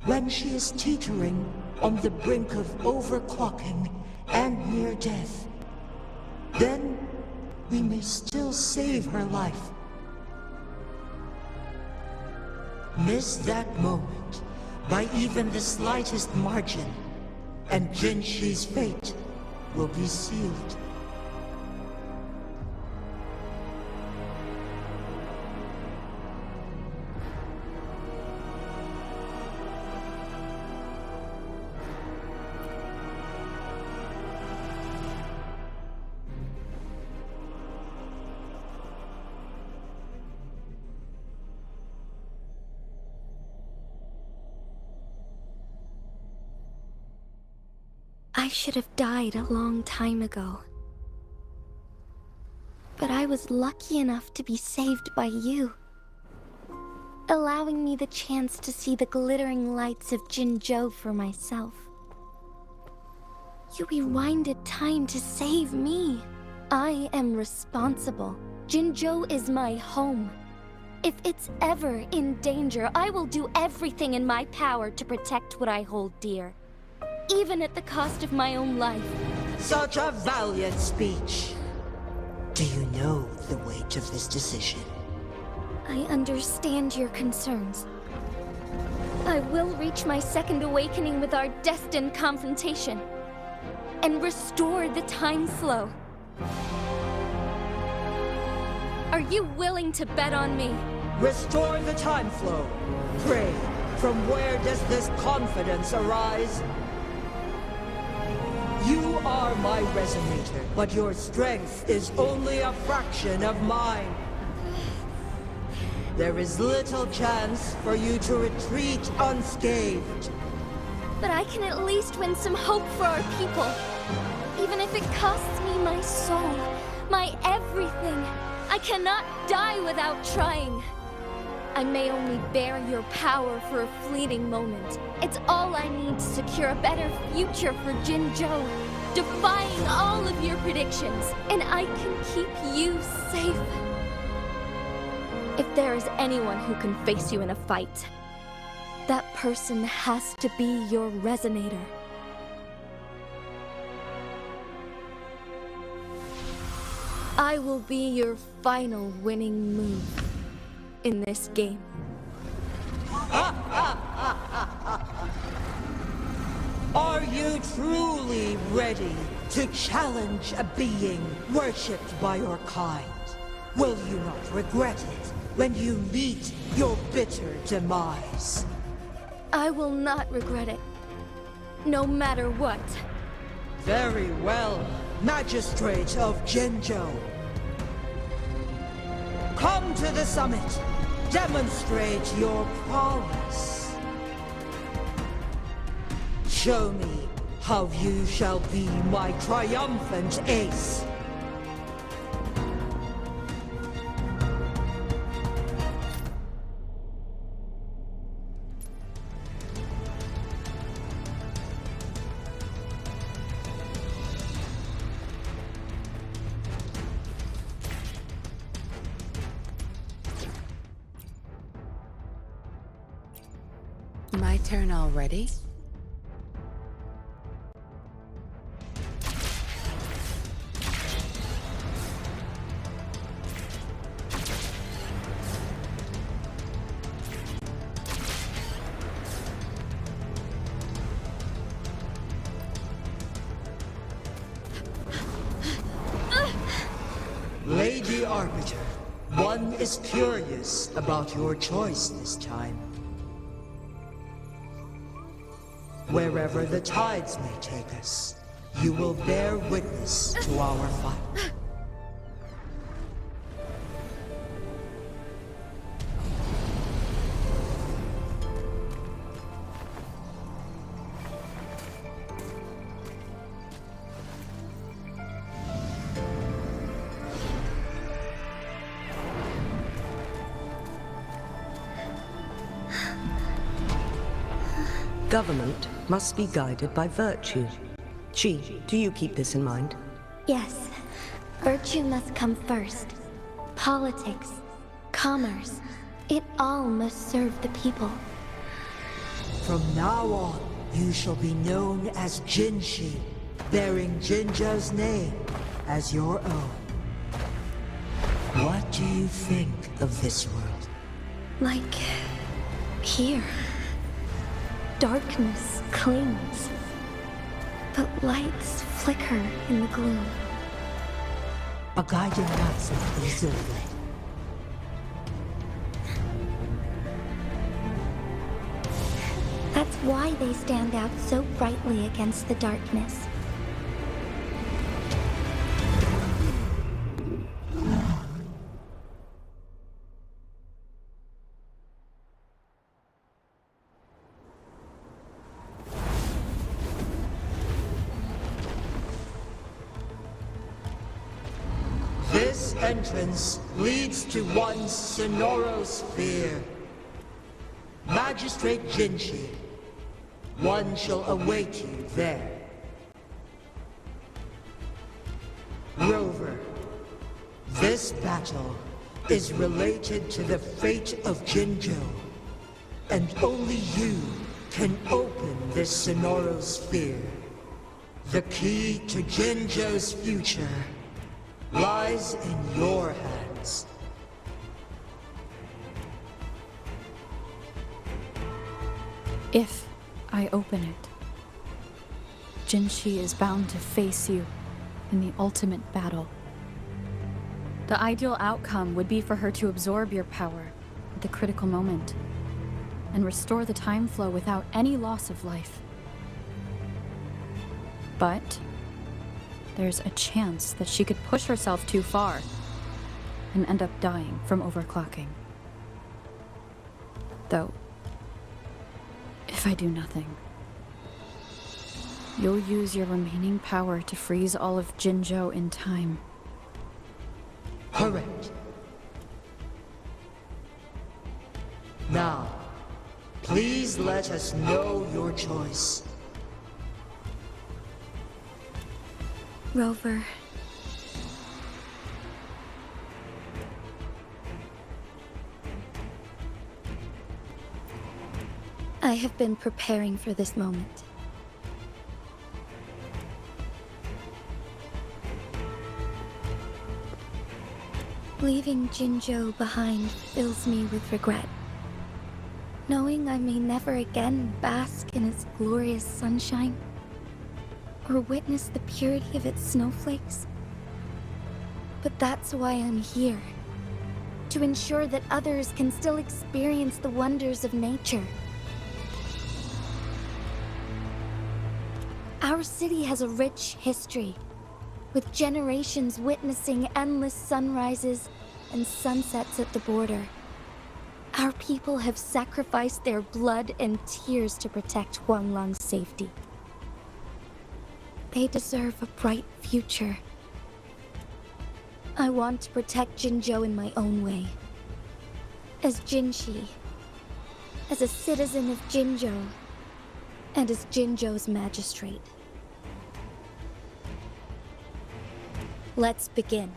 when she is teetering on the brink of overclocking and near death. Then we may still save her life. Miss that moment by even the slightest margin, and Jinshi's fate will be sealed. I should have died a long time ago. But I was lucky enough to be saved by you, allowing me the chance to see the glittering lights of Jinzhou for myself. You rewinded time to save me. I am responsible. Jinzhou is my home. If it's ever in danger, I will do everything in my power to protect what I hold dear, even at the cost of my own life. Such a valiant speech. Do you know the weight of this decision? I understand your concerns. I will reach my second awakening with our destined confrontation, and restore the time flow. Are you willing to bet on me? Restore the time flow. Pray, from where does this confidence arise? You are my resonator, but your strength is only a fraction of mine. There is little chance for you to retreat unscathed. But I can at least win some hope for our people. Even if it costs me my soul, my everything. I cannot die without trying. I may only bear your power for a fleeting moment. It's all I need to secure a better future for Jinzhou, defying all of your predictions, and I can keep you safe. If there is anyone who can face you in a fight, that person has to be your resonator. I will be your final winning move in this game. Are you truly ready to challenge a being worshipped by your kind? Will you not regret it when you meet your bitter demise? I will not regret it, no matter what. Very well, Magistrate of Jinzhou. Come to the summit. Demonstrate your prowess. Show me how you shall be my triumphant ace. My turn already? Lady Arbiter, one is curious about your choice this time. Wherever the tides may take us, you will bear witness to our fight. Government must be guided by virtue. Chi, do you keep this in mind? Yes, virtue must come first. Politics, commerce, it all must serve the people. From now on, you shall be known as Jinshi, bearing Jinzhou's name as your own. What do you think of this world? Like here. Darkness clings, but lights flicker in the gloom. A guiding light of easily led. That's why they stand out so brightly against the darkness. This entrance leads to one Sonoro sphere. Magistrate Jinshi, one shall await you there. Rover, this battle is related to the fate of Jinzhou, and only you can open this Sonoro sphere. The key to Jinzhou's future lies in your hands. If I open it, Jinshi is bound to face you in the ultimate battle. The ideal outcome would be for her to absorb your power at the critical moment and restore the time flow without any loss of life. But there's a chance that she could push herself too far and end up dying from overclocking. Though, if I do nothing, you'll use your remaining power to freeze all of Jinzhou in time. Correct. Now, please let us know your choice. Rover. I have been preparing for this moment. Leaving Jinzhou behind fills me with regret. Knowing I may never again bask in its glorious sunshine, or witness the purity of its snowflakes. But that's why I'm here. To ensure that others can still experience the wonders of nature. Our city has a rich history, with generations witnessing endless sunrises and sunsets at the border. Our people have sacrificed their blood and tears to protect Huanglang's safety. They deserve a bright future. I want to protect Jinzhou in my own way. As Jinshi, as a citizen of Jinzhou, and as Jinzhou's magistrate. Let's begin.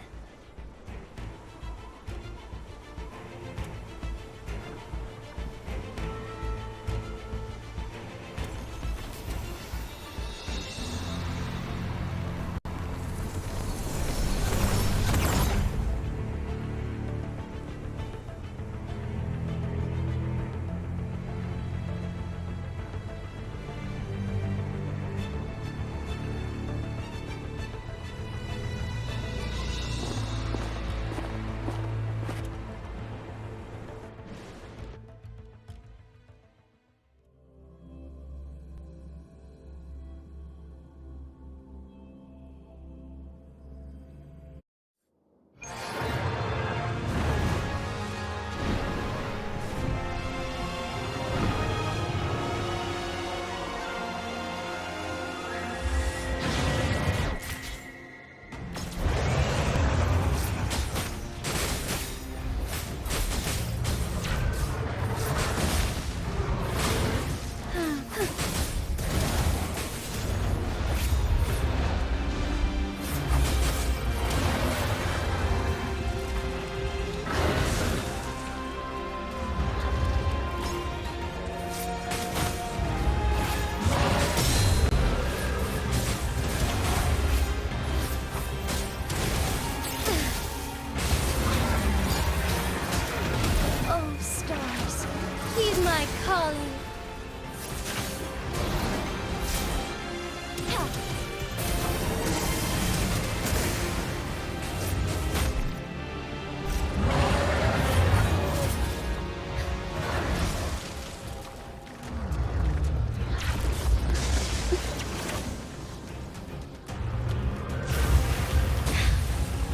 my calling.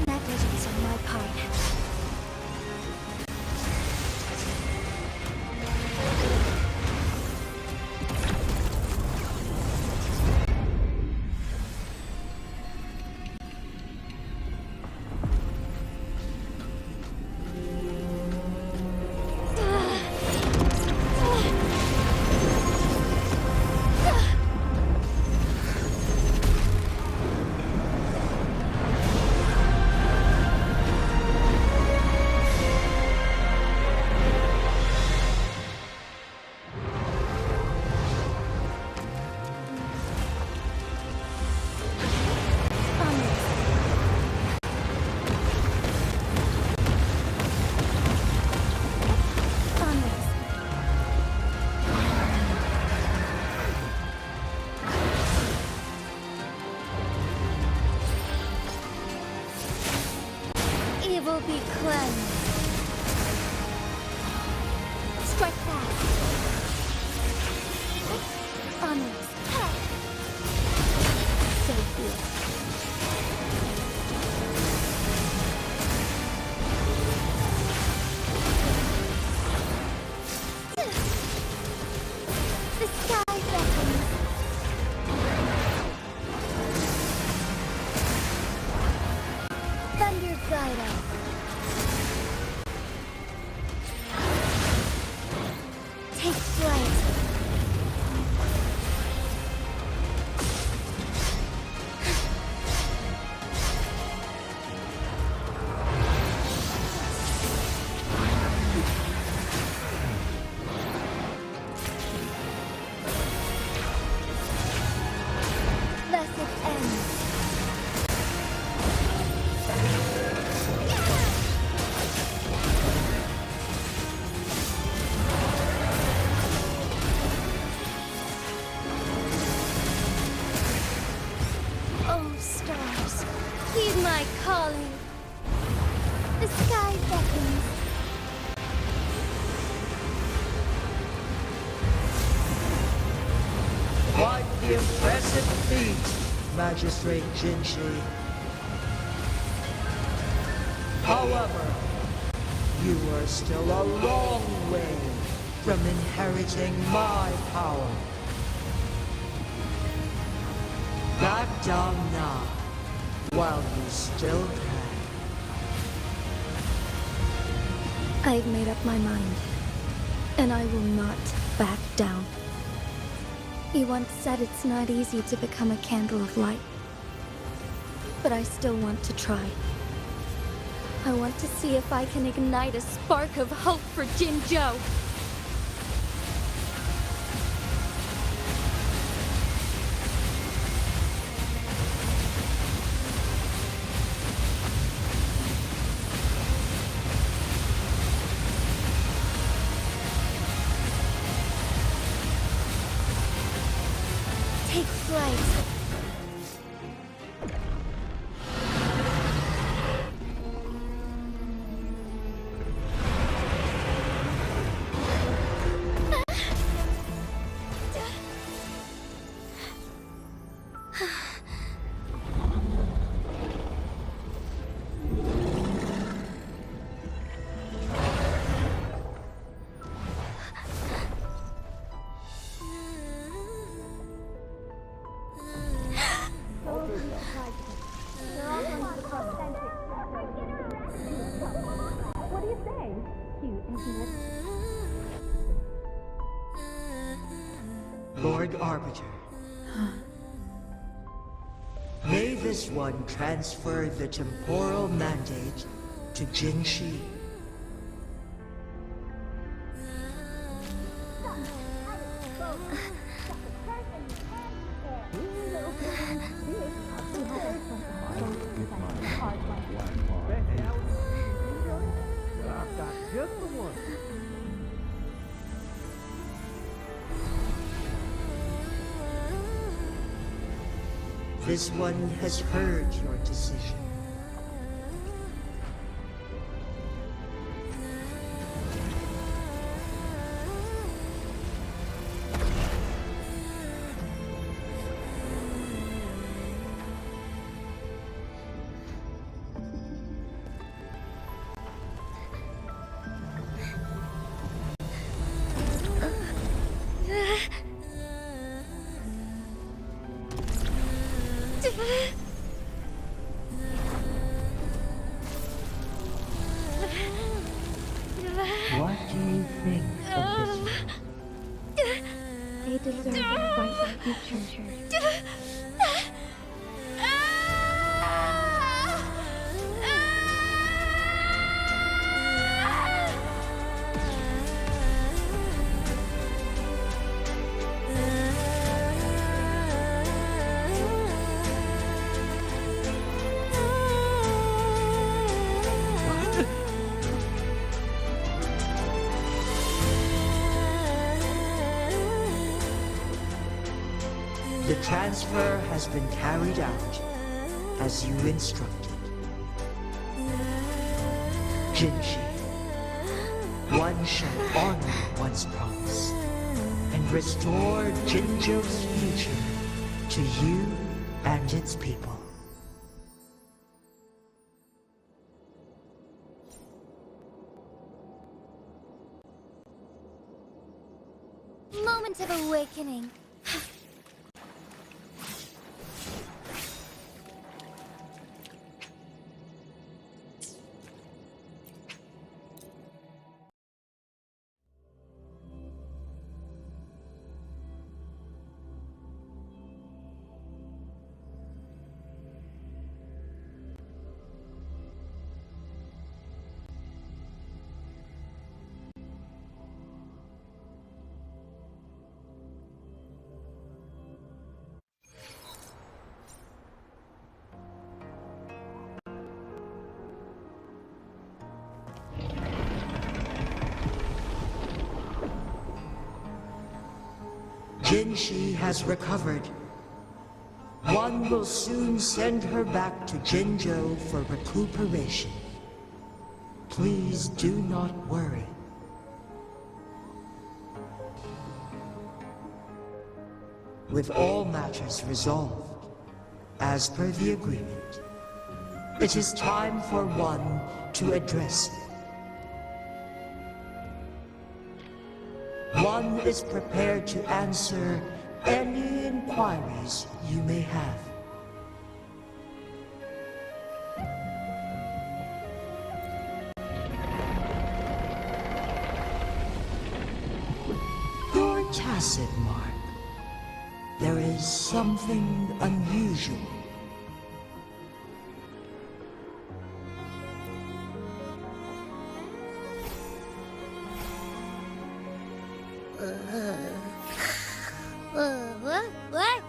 Negligence on my part. Evil be cleansed. Strike fast. Onwards. Safe here. The sky beckons. Thunder guide us. Take flight. Blessed end. Oh, stars, heed my calling. The sky beckons. Quite the impressive feat, Magistrate Jinshi. However, you are still a long way from inheriting my power. Back down now, while you still can. I've made up my mind, and I will not back down. You once said it's not easy to become a candle of light, but I still want to try. I want to see if I can ignite a spark of hope for Jinzhou. Take flight. What do you say? Cute, isn't it? Lord Arbiter. May this one transfer the temporal mandate to Jinshi. This one has heard your decision. What do you think of this? They deserve a brighter future. The transfer has been carried out as you instructed. Jinshi, one shall honor one's promise and restore Jinzhou's future to you and its people. Moment of awakening. Jinshi has recovered. One will soon send her back to Jinzhou for recuperation. Please do not worry. With all matters resolved, as per the agreement, it is time for one to address you. One is prepared to answer any inquiries you may have. Your tacit mark. There is something unusual.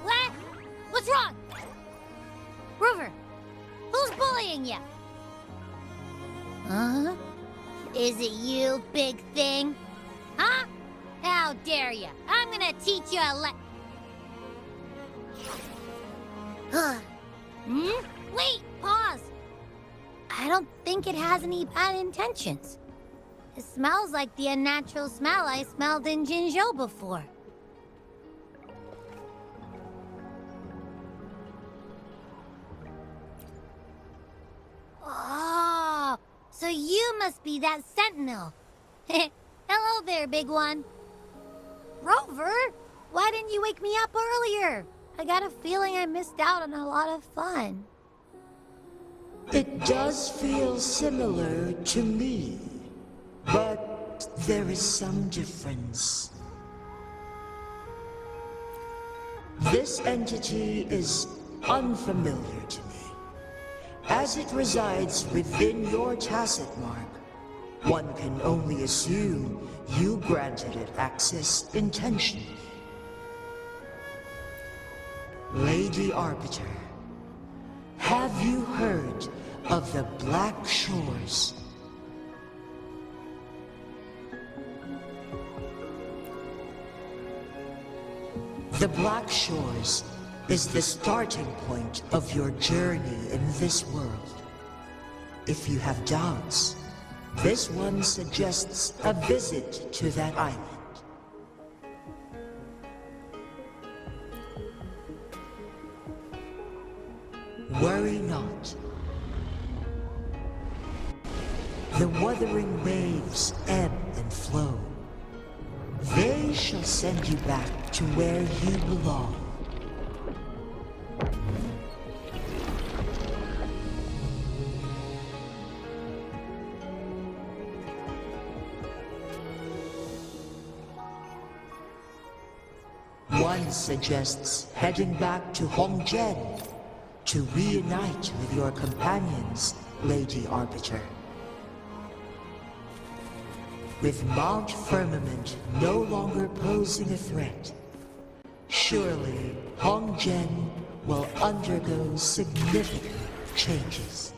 What? What's wrong? Rover, who's bullying you? Huh? Is it you, big thing? Huh? How dare you? I'm gonna teach you a Wait, pause. I don't think it has any bad intentions. It smells like the unnatural smell I smelled in Jinzhou before. Oh, so you must be that sentinel. Hello there, big one. Rover, why didn't you wake me up earlier? I got a feeling I missed out on a lot of fun. It does feel similar to me, but there is some difference. This entity is unfamiliar to me. As it resides within your tacit mark, one can only assume you granted it access intentionally. Lady Arbiter, have you heard of the Black Shores? The Black Shores is the starting point of your journey in this world. If you have doubts, this one suggests a visit to that island. Worry not. The wuthering waves ebb and flow. They shall send you back to where you belong. One suggests heading back to Hongzhen to reunite with your companions, Lady Arbiter. With Mount Firmament no longer posing a threat, surely Hongzhen will undergo significant changes.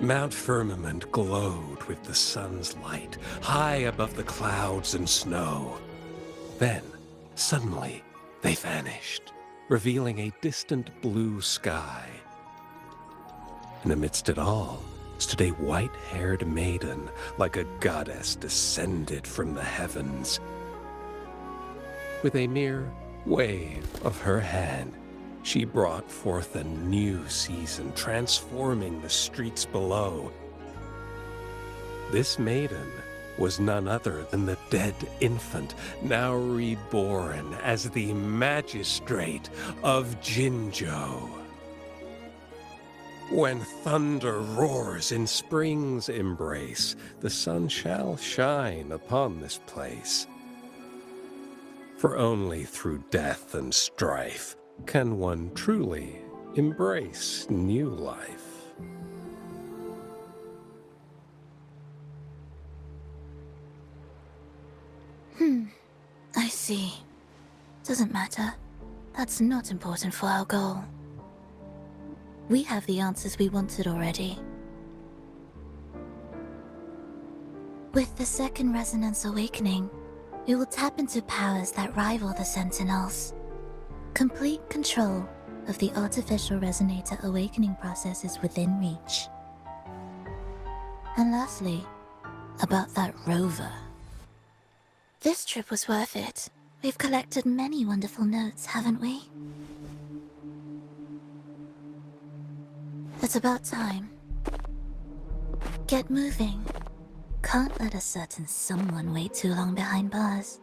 Mount Firmament glowed with the sun's light, high above the clouds and snow. Then, suddenly, they vanished, revealing a distant blue sky. And amidst it all stood a white-haired maiden, like a goddess descended from the heavens. With a mere wave of her hand, she brought forth a new season, transforming the streets below. This maiden was none other than the dead infant, now reborn as the magistrate of Jinzhou. When thunder roars in spring's embrace, the sun shall shine upon this place. For only through death and strife can one truly embrace new life. I see. Doesn't matter. That's not important for our goal. We have the answers we wanted already. With the second resonance awakening, we will tap into powers that rival the Sentinels. Complete control of the artificial resonator awakening process is within reach. And lastly, about that rover. This trip was worth it. We've collected many wonderful notes, haven't we? It's about time. Get moving. Can't let a certain someone wait too long behind bars.